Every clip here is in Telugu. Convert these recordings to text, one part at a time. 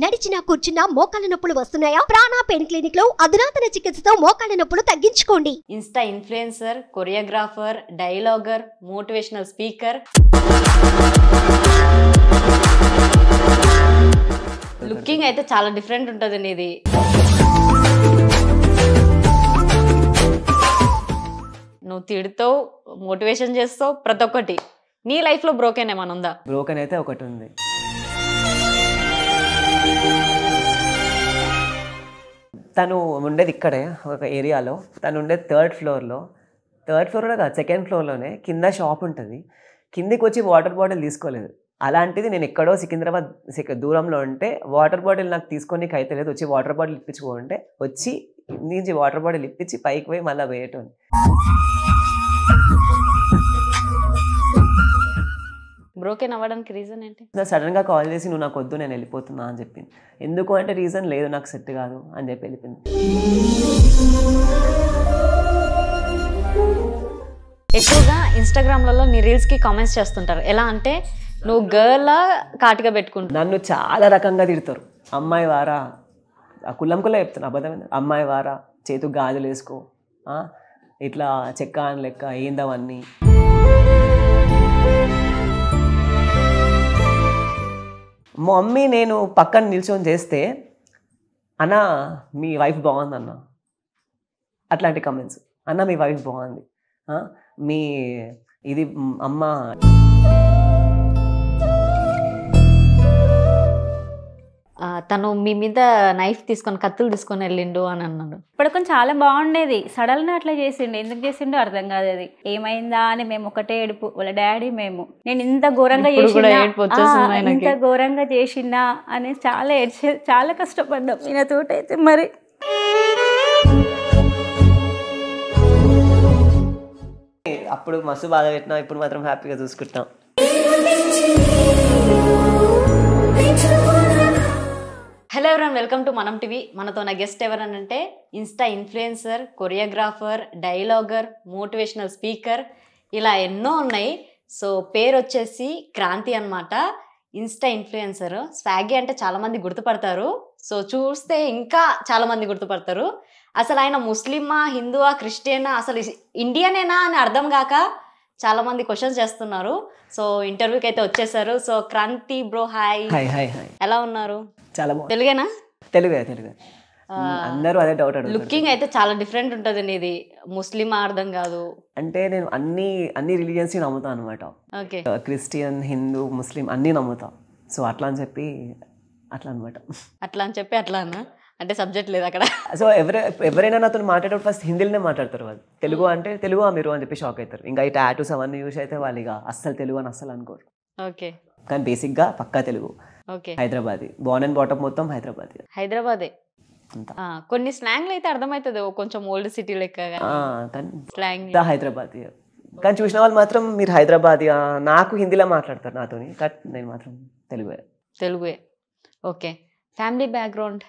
నడిచినా కూర్చున్నా మోకాళ్ళ నొప్పులు వస్తున్నాయా? ప్రాణ పెయిన్ క్లినిక్ లో అధునాతన చికిత్సతో మోకాళ్ళ నొప్పులు తగ్గించుకోండి. Insta influencer, choreographer, dialoguer, motivational speaker. Looking అయితే చాలా డిఫరెంట్ ఉంటుంది నీది. నువ్వు తిడుతావు, మోటివేషన్ చేస్తావు, ప్రతి ఒక్కటి. నీ లైఫ్ లో బ్రోకెన్ ఏమైనా ఉందా? బ్రోకెన్ అయితే ఒకటి ఉంది. తను ఉండేది ఇక్కడే ఒక ఏరియాలో, తను ఉండేది థర్డ్ ఫ్లోర్లో కాదు, సెకండ్ ఫ్లోర్లోనే కింద షాప్ ఉంటుంది. కిందికి వచ్చి వాటర్ బాటిల్ తీసుకోలేదు. అలాంటిది నేను ఎక్కడో సికింద్రాబాద్ దూరంలో ఉంటే వాటర్ బాటిల్ నాకు తీసుకోనికి అయితే లేదు. వచ్చి వాటర్ బాటిల్ ఇప్పించుకుంటే వచ్చి నుంచి వాటర్ బాటిల్ ఇప్పించి పైకి పోయి మళ్ళీ వేయటం. బ్రోకెన్ అవ్వడానికి రీజన్ ఏంటి? సడన్గా కాల్ చేసి నువ్వు నాకు వద్దు, నేను వెళ్ళిపోతున్నా అని చెప్పింది. ఎందుకు అంటే రీజన్ లేదు, నాకు సెట్ కాదు అని చెప్పి వెళ్ళిపోయింది. ఎక్కువగా ఇన్స్టాగ్రామ్లలో నీ రీల్స్కి కామెంట్స్ చేస్తుంటారు. ఎలా అంటే నువ్వు గర్ల్ కాటిగా పెట్టుకుంటావు. నన్ను చాలా రకంగా తిడతారు. అమ్మాయి వారా, ఆ కుల్లం చెప్తాను, అబద్ధమైంది. అమ్మాయి వారా, చేతు గాజులు వేసుకో, ఇట్లా చెక్క అని లెక్క ఏందవన్నీ. మా మమ్మీ నేను పక్కన నిల్చొని చేస్తే అన్న మీ వైఫ్ బాగుంది అన్న, అట్లాంటి కమెంట్స్. అన్న మీ వైఫ్ బాగుంది, మీ ఇది అమ్మ. తను మీ మీద నైఫ్ తీసుకొని, కత్తులు తీసుకొని వెళ్ళిండు అని అన్నాడు. ఇప్పుడు చాలా బాగుండేది, సడన్గా అట్లా చేసిండు. ఎందుకు చేసిండో అర్థం కాదు. అది ఏమైందా అని మేము ఒకటే ఏడుపు, వాళ్ళ డాడీ మేము. నేను ఇంత ఘోరంగా చేసినా అని చాలా ఏడ్చే, చాలా కష్టపడ్డాం ఈయన తోటైతే. మరి అప్పుడు మస్తు బాధ పెట్టినా, ఇప్పుడు మాత్రం హ్యాపీగా చూసుకుంటాం. Hello everyone, welcome to Manam TV. మనతో నా గెస్ట్ ఎవరనంటే insta influencer, choreographer, dialoguer, motivational speaker, ఇలా ఎన్నో ఉన్నాయి. సో పేరు వచ్చేసి క్రాంతి అనమాట. Insta influencer. స్వాగి అంటే చాలామంది గుర్తుపడతారు. సో చూస్తే ఇంకా చాలామంది గుర్తుపడతారు. అసలు ఆయన ముస్లిమా, హిందువా, క్రిస్టియనా, అసలు ఇండియనేనా అని అర్థం కాక చాలామంది క్వశ్చన్స్ చేస్తున్నారు. సో ఇంటర్వ్యూకి అయితే వచ్చేసారు. So Kranti bro, hi. Hi hi hi. ఎలా ఉన్నారు? చాలా బాగుంది. తెలుగేనా? తెలుగే. అందరూ అదే డౌట్ అడుగుతారు. లుకింగ్ అయితే చాలా డిఫరెంట్ ఉంటుంది నీది. ముస్లిం అర్థం కాదు అంటే నేను అన్ని రిలీజియన్స్ నమ్ముతాను అనమాట. ఓకే. క్రిస్టియన్, హిందూ, ముస్లిం అన్నీ నమ్ముతా. సో అట్లా అని చెప్పి అట్లా అనమాట. అట్లా అన్నా అంటే సబ్జెక్ట్ లేదు అక్కడ. సో ఎవరైనా నాతో మాట్లాడేటప్పుడు ఫస్ట్ హిందీలోనే మాట్లాడతారు వాళ్ళు. తెలుగు అంటే తెలుగు మీరు అని చెప్పి షాక్ అవుతారు. ఇంకా ఈ టాటూస్ అవన్నీ యూస్ అయితే వాళ్ళు ఇక అస్సలు తెలుగు అని అస్సలు అనుకోరు. ఓకే. కానీ బేసిక్గా పక్కా తెలుగు. Okay. Hyderabad, born and bottom మొత్తం హైదరాబాదే. కొన్ని స్లాంగ్లు అయితే అర్థమవుతుంది, కొంచెం ఓల్డ్ సిటీ లెక్క స్లాంగ్ హైదరాబాద్. కానీ చూసిన వాళ్ళు మాత్రం మీరు హైదరాబాద్, నాకు హిందీలో మాట్లాడతారు నాతోని. బట్ నేను మాత్రం తెలుగే. ఓకే. Family background?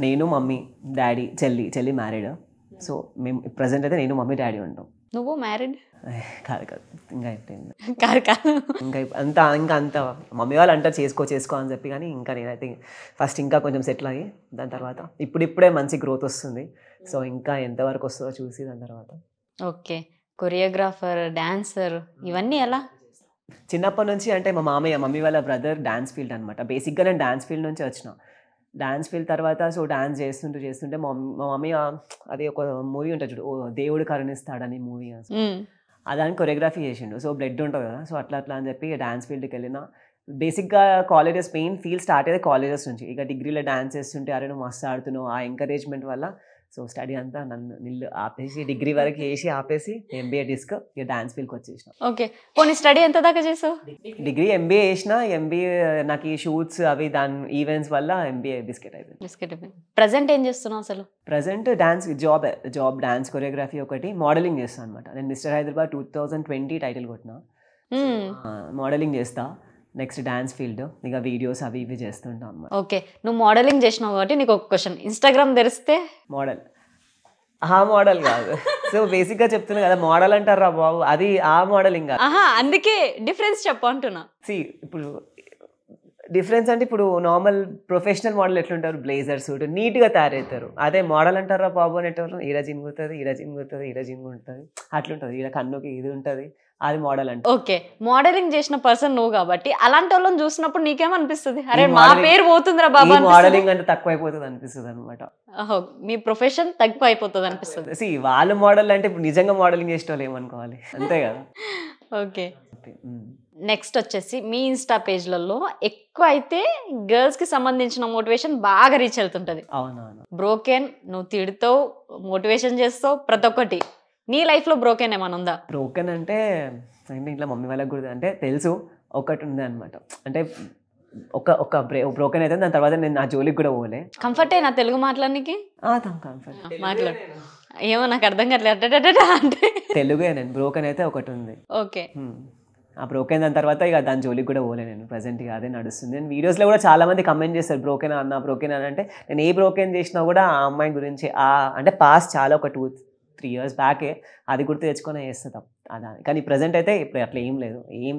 నేను, మమ్మీ, డాడీ, చెల్లి మ్యారీడ్. సో మేము ప్రజెంట్ అయితే నేను, మమ్మీ, డాడీ ఉంటాం. నువ్వు మ్యారీడ్? కాదు ఇంకా అయిపోయింది. ఇంకా అంత మమ్మీ వాళ్ళు అంటారు చేసుకో అని చెప్పి. కానీ ఇంకా నేనైతే ఫస్ట్ ఇంకా కొంచెం సెటిల్ అయ్యి దాని తర్వాత ఇప్పుడిప్పుడే మంచి గ్రోత్ వస్తుంది. సో ఇంకా ఎంతవరకు వస్తుందో చూసి దాని తర్వాత. ఓకే. కొరియోగ్రాఫర్, డాన్సర్, ఇవన్నీ ఎలా? చిన్నప్పటి నుంచి అంటే మా మమ్మీ వాళ్ళ బ్రదర్ డాన్స్ ఫీల్డ్ అనమాట. బేసిక్గా నేను డాన్స్ ఫీల్డ్ నుంచి వచ్చిన. డాన్స్ ఫీల్డ్ తర్వాత సో డాన్స్ చేస్తుంటే మా మమ్మీ అది ఒక మూవీ ఉంటుంది చూడు, దేవుడు కరుణిస్తాడని మూవీ, దానికి కొరియోగ్రఫీ చేసిండు. సో బ్లడ్ ఉంటుంది కదా, సో అట్లా అని చెప్పి డాన్స్ ఫీల్డ్కి వెళ్ళిన. బేసిక్గా కాలేజెస్ మెయిన్ ఫీల్డ్ స్టార్ట్ అయ్యేది కాలేజెస్ నుంచి. ఇక డిగ్రీలో డాన్స్ చేస్తుంటే అరే నువ్వు మస్తు ఆడుతున్నావు, ఆ ఎంకరేజ్మెంట్ వల్ల సో స్టడీ అంతా నిల్లు ఆపేసి, డిగ్రీ వరకు చేసి ఆపేసి ఎంబీఏ ఇక డాన్స్ ఫీల్డ్కి వచ్చేసిన. ఓకే. కొన్ని స్టడీ ఎంత దాకా చేసావు? డిగ్రీ ఎంబీఏ చేసిన. ఎంబీఏ నాకు ఈ షూట్స్ అవి దాని ఈవెంట్స్ వల్ల ఎంబీఏ బిస్కెట్ అయిపోయింది. ప్రజెంట్ ఏం చేస్తున్నావు అసలు? Present dance job dance choreography ఒకటి, మోడలింగ్ చేస్తాను అనమాట. నేను మిస్టర్ హైదరాబాద్ 2020 టైటిల్ కొట్టిన. మోడలింగ్ చేస్తా. నెక్స్ట్ డాన్స్ ఫీల్డ్, ఇక వీడియోస్ అవి ఇవి చేస్తుంటాం అన్నమాట. ఓకే. నువ్వు మోడలింగ్ చేసినావు కాబట్టి నీకు ఒక క్వశ్చన్. ఇన్స్టాగ్రామ్ తెరిస్తే మోడల్ కాదు. సో బేసిక్గా చెప్తున్నా కదా, మోడల్ అంటారా బాబు, అది ఆ మోడలింగ్. అందుకే డిఫరెన్స్ చెప్పు అంటున్నా. ఇప్పుడు డిఫరెన్స్ అంటే ఇప్పుడు నార్మల్ ప్రొఫెషనల్ మోడల్ ఎట్లుంటారు, బ్లేజర్ సూట్ నీట్గా తయారవుతారు. అదే మోడల్ అంటారా బాబు అనేటప్పుడు ఈడ జింగుతుంది, ఈడ జింగుతుంది, ఈడ జింగుంటుంది, అట్లుంటుంది. ఈడ కన్నుకి ఇది ఉంటుంది, అది మోడల్ అంటే. ఓకే, మోడలింగ్ చేసిన పర్సన్ నువ్వు కాబట్టి అలాంటి వాళ్ళని చూసినప్పుడు నీకేమనిపిస్తుంది? అరే ఈ మా modeling- పేరు పోతుందిరా బాబా అనిపిస్తుందా? మోడలింగ్ అంటే తక్కువ అయిపోతుంది అనిపిస్తుంది అనమాట. ఓహో, మీ ప్రొఫెషన్ తక్కువ అయిపోతుంది అనిపిస్తుంది. సి వాళ్ళు మోడల్ అంటే ఇప్పుడు నిజంగా మోడలింగ్ చేసే వాళ్ళు ఏమనుకోవాలి, అంతే కదా. ఓకే, నెక్స్ట్ వచ్చేసి మీ ఇన్స్టా పేజ్లలో ఎక్కువ అయితే గర్ల్స్ కి సంబంధించిన మోటివేషన్ బాగా రీచ్ అవుతుంటది. అవునవును. బ్రోకెన్ నువ్వు తిడుతావు, మోటివేషన్ చేస్తావు, ప్రతి ఒక్కటి. నీ లైఫ్ లో బ్రోకెన్ ఏమైనా ఉందా? బ్రోకెన్ అంటే ఇంట్లో మమ్మీ వాళ్ళకి కూడా అంటే తెలుసు, ఒకటి ఉంది అనమాట. అంటే ఒక బ్రోకెన్ అయితే దాని తర్వాత నేను నా జోలికి కూడా పోలే. కంఫర్ట్ అయినా తెలుగు మాట్లాడడానికి? కంఫర్ట్ మాట్లాడు. ఏమో నాకు అర్థం కావట్లేదు అంటే. తెలుగే. నేను బ్రోకెన్ అయితే ఒకటి ఉంది. ఓకే, ఆ బ్రోకెన్ దాని తర్వాత ఇక దాని జోలికి కూడా పోలే నేను. ప్రజెంట్గా అదే నడుస్తుంది. నేను వీడియోస్లో కూడా చాలా మంది కమెంట్ చేస్తారు బ్రోకెన్ అన్న బ్రోకెన్ అని. అంటే నేను ఏ బ్రోకెన్ చేసినా కూడా ఆ అమ్మాయి గురించి అంటే పాస్ట్ చాలా ఒక 2-3 years బ్యాకే అది గుర్తు తెచ్చుకొని చేస్తాం అదా. కానీ ప్రజెంట్ అయితే ఇప్పుడు అట్లా ఏం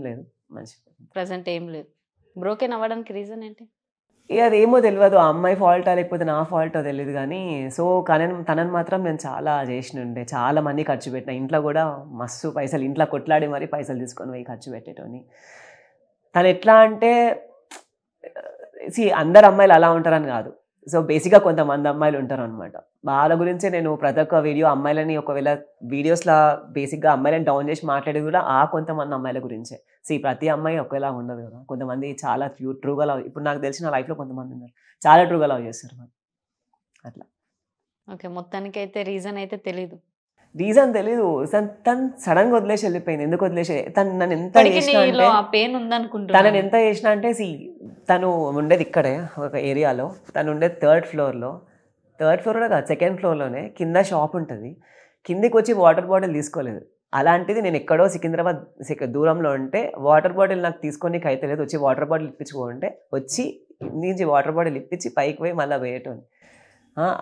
లేదు మంచి. ప్రజెంట్ ఏం లేదు. బ్రోకెన్ అవ్వడానికి రీజన్ ఏంటి? ఇక అదేమో తెలియదు, ఆ అమ్మాయి ఫాల్టా లేకపోతే నా ఫాల్టో తెలియదు. కానీ సో కానీ తనని మాత్రం నేను చాలా చేసినుండే, చాలా మనీ ఖర్చు పెట్టిన. ఇంట్లో కూడా మస్తు పైసలు, ఇంట్లో కొట్లాడి మరీ పైసలు తీసుకొని పోయి ఖర్చు పెట్టేటోని. తను ఎట్లా అంటే అందరు అమ్మాయిలు అలా ఉంటారని కాదు. సో బేసిక్గా కొంతమంది అమ్మాయిలు ఉంటారు అనమాట. వాళ్ళ గురించే నేను ప్రతి ఒక్క వీడియో అమ్మాయిలని ఒకవేళ వీడియోస్లో బేసిక్గా అమ్మాయిలని డౌన్ చేసి మాట్లాడేది కూడా ఆ కొంతమంది అమ్మాయిల గురించే. ప్రతి అమ్మాయి ఒకేలా ఉండదు కదా. కొంతమంది చాలా ట్రూగా లవ్, ఇప్పుడు నాకు తెలిసిన లైఫ్లో కొంతమంది ఉన్నారు చాలా ట్రూగా లవ్ చేస్తారు మరి అట్లా. ఓకే, మొత్తానికి అయితే రీజన్ అయితే తెలీదు. రీజన్ తెలీదు. తను సడన్గా వదిలేసి వెళ్ళిపోయింది. ఎందుకు వదిలేసి తను నన్ను ఎంత చేసినా అంటే తనని ఎంత చేసినా అంటే తను ఉండేది ఇక్కడే ఒక ఏరియాలో, తను ఉండేది థర్డ్ ఫ్లోర్లో కాదు, సెకండ్ ఫ్లోర్లోనే కింద షాప్ ఉంటుంది. కిందికి వచ్చి వాటర్ బాటిల్ తీసుకోలేదు. అలాంటిది నేను ఎక్కడో సికింద్రాబాద్ దూరంలో ఉంటే వాటర్ బాటిల్ నాకు తీసుకొని అయితే లేదు, వచ్చి వాటర్ బాటిల్ ఇప్పించుకుంటే వచ్చి నుంచి వాటర్ బాటిల్ ఇప్పించి పైకి పోయి మళ్ళీ వేయటం.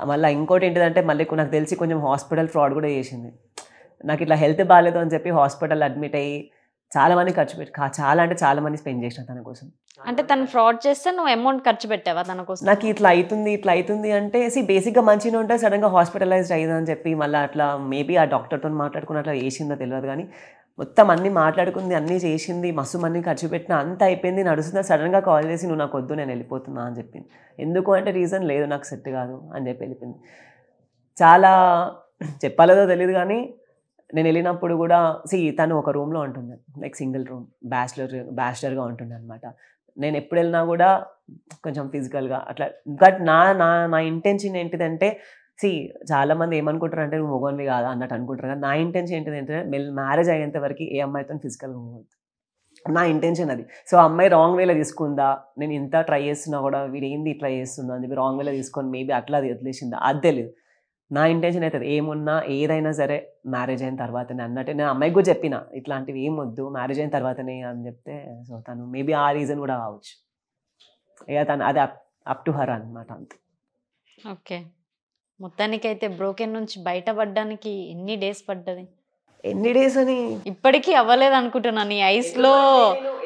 మళ్ళీ ఇంకోటి ఏంటిదంటే మళ్ళీ నాకు తెలిసి కొంచెం హాస్పిటల్ ఫ్రాడ్ కూడా చేసింది. నాకు ఇట్లా హెల్త్ బాగాలేదు అని చెప్పి హాస్పిటల్ అడ్మిట్ అయ్యి చాలా మంది ఖర్చు పెట్టి చాలా మంది స్పెండ్ చేసిన తన కోసం. అంటే తను ఫ్రాడ్ చేస్తే నువ్వు అమౌంట్ ఖర్చు పెట్టావా తన కోసం? నాకు ఇట్లా అవుతుంది అంటే బేసిక్గా మంచిగా ఉంటే సడన్గా హాస్పిటలైజ్డ్ అయ్యిందని చెప్పి మళ్ళీ అట్లా మేబీ ఆ డాక్టర్తో మాట్లాడుకుని అట్లా చేసిందో తెలియదు. కానీ మొత్తం అన్నీ మాట్లాడుకుంది, అన్నీ చేసింది, మస్తు మంది ఖర్చు పెట్టిన, అంత అయిపోయింది, నడుస్తుందా. సడన్గా కాల్ చేసి నువ్వు నాకు వద్దు, నేను వెళ్ళిపోతున్నా అని చెప్పింది. ఎందుకు అంటే రీజన్ లేదు, నాకు సెట్ కాదు అని చెప్పి వెళ్ళిపోయింది. చాలా చెప్పాలేదో తెలియదు. కానీ నేను వెళ్ళినప్పుడు కూడా తను ఒక రూమ్లో ఉంటుండే, లైక్ సింగిల్ రూమ్, బ్యాచిలర్గా ఉంటుండే అనమాట. నేను ఎప్పుడు వెళ్ళినా కూడా కొంచెం ఫిజికల్గా అట్లా. బట్ నా ఇంటెన్షన్ ఏంటిదంటే చాలా మంది ఏమనుకుంటారు అంటే నువ్వు మొగోన్వి కాదా అన్నట్టు అనుకుంటారు. కానీ నా ఇంటెన్షన్ ఏంటిదంటే మ్యారేజ్ అయ్యేంత వరకు ఏ అమ్మాయితో ఫిజికల్గా పోవద్దు, నా ఇంటెన్షన్ అది. సో అమ్మాయి రాంగ్ వేలో తీసుకుందా, నేను ఇంత ట్రై చేస్తున్నా కూడా వీడు ఏంది ఇట్లా చేస్తుందా అని చెప్పి రాంగ్ వేలో తీసుకొని మేబీ అట్లా అది వదిలేసిందా అది తెలియదు. నా ఇంటెన్షన్ అవుతుంది ఏమున్నా ఏదైనా సరే మ్యారేజ్ అయిన తర్వాతనే అన్నట్టు. నేను అమ్మాయికి కూడా చెప్పిన ఇట్లాంటివి ఏం వద్దు, మ్యారేజ్ అయిన తర్వాతనే అని చెప్తే సో తను మేబీ ఆ రీజన్ కూడా కావచ్చు. ఇక తను అది అప్ టు హర్ అనమాట అంతే. ఓకే, మొత్తానికైతే బ్రోకెన్ నుంచి బయటపడడానికి ఎన్ని డేస్ పడ్డది? ఎన్ని డేస్ అని ఇప్పటికీ అవ్వలేదు అనుకుంటున్నా నీ ఐస్లో.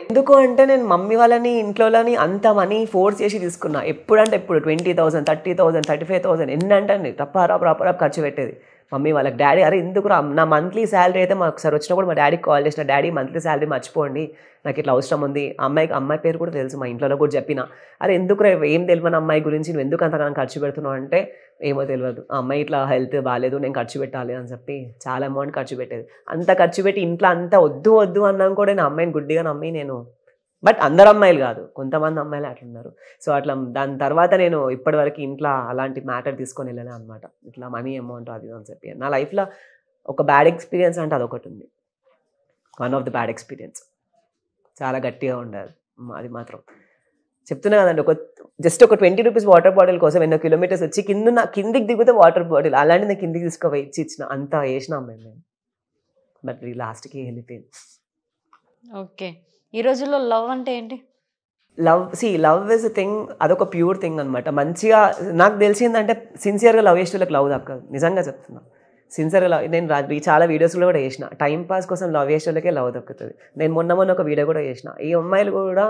ఎందుకు అంటే నేను మమ్మీ వాళ్ళని ఇంట్లోని అంత మనీ ఫోర్స్ చేసి తీసుకున్నా. ఎప్పుడంటే ఎప్పుడు 20,000 30,000 35,000 ఎన్ని అంటే ప్రాపర్ ఖర్చు పెట్టేది మమ్మీ వాళ్ళకి. డాడీ అరే ఎందుకు నా మంత్లీ శాలరీ అయితే మాకు ఒకసారి వచ్చినప్పుడు మా డాడీకి కాల్ చేసిన, డాడీ మంత్లీ శాలరీ మర్చిపోండి, నాకు ఇట్లా అవసరం ఉంది. అమ్మాయి పేరు కూడా తెలుసు, మా ఇంట్లో కూడా చెప్పిన, అరే ఎందుకు ఏం తెలియని అమ్మాయి గురించి నువ్వు ఎందుకు అంతగానో ఖర్చు పెడుతున్నావు అంటే ఏమో తెలియదు, ఆ అమ్మాయి ఇట్లా హెల్త్ బాగాలేదు నేను ఖర్చు పెట్టాలి అని చెప్పి చాలా అమౌంట్ ఖర్చు పెట్టేది. అంత ఖర్చు పెట్టి ఇంట్లో అంతా వద్దు అన్నాం కూడా నేను అమ్మాయిని గుడ్డిగా నమ్మి నేను. బట్ అందరు అమ్మాయిలు కాదు, కొంతమంది అమ్మాయిలు అట్లున్నారు. సో అట్లా దాని తర్వాత నేను ఇప్పటివరకు ఇంట్లో అలాంటి మ్యాటర్ తీసుకొని వెళ్ళాను అనమాట. ఇట్లా మనీ అమౌంట్ అది అని చెప్పి. నా లైఫ్లో ఒక బ్యాడ్ ఎక్స్పీరియన్స్ అంటే అదొకటి ఉంది, one of the bad experience. చాలా గట్టిగా ఉండాలి అది మాత్రం చెప్తున్నా కదండి. జస్ట్ ఒక 20 రూపీస్ వాటర్ బాటిల్ కోసం ఎన్నో కిలోమీటర్స్ వచ్చి కిందికి దిగితే వాటర్ బాటిల్ అలాంటి నేను కిందికి తీసుకుపోయి ఇచ్చిన అంత వేసినాం మేము. బట్ లాస్ట్కి వెళ్ళిపోయింది. ఓకే, ఈ రోజుల్లో లవ్ అంటే ఏంటి? లవ్ ఇస్ అ థింగ్, అదొక ప్యూర్ థింగ్ అనమాట. మంచిగా నాకు తెలిసిందంటే సిన్సియర్గా లవ్ చేసే వాళ్ళకి లవ్ దక్కదు, నిజంగా చెప్తున్నా. సిన్సియర్గా లవ్ నేను చాలా వీడియోస్లో కూడా చేసిన, టైం పాస్ కోసం లవ్ చేసే వాళ్ళకే లవ్ దక్కుతుంది. నేను మొన్న ఒక వీడియో కూడా చేసిన. ఈ అమ్మాయిలు కూడా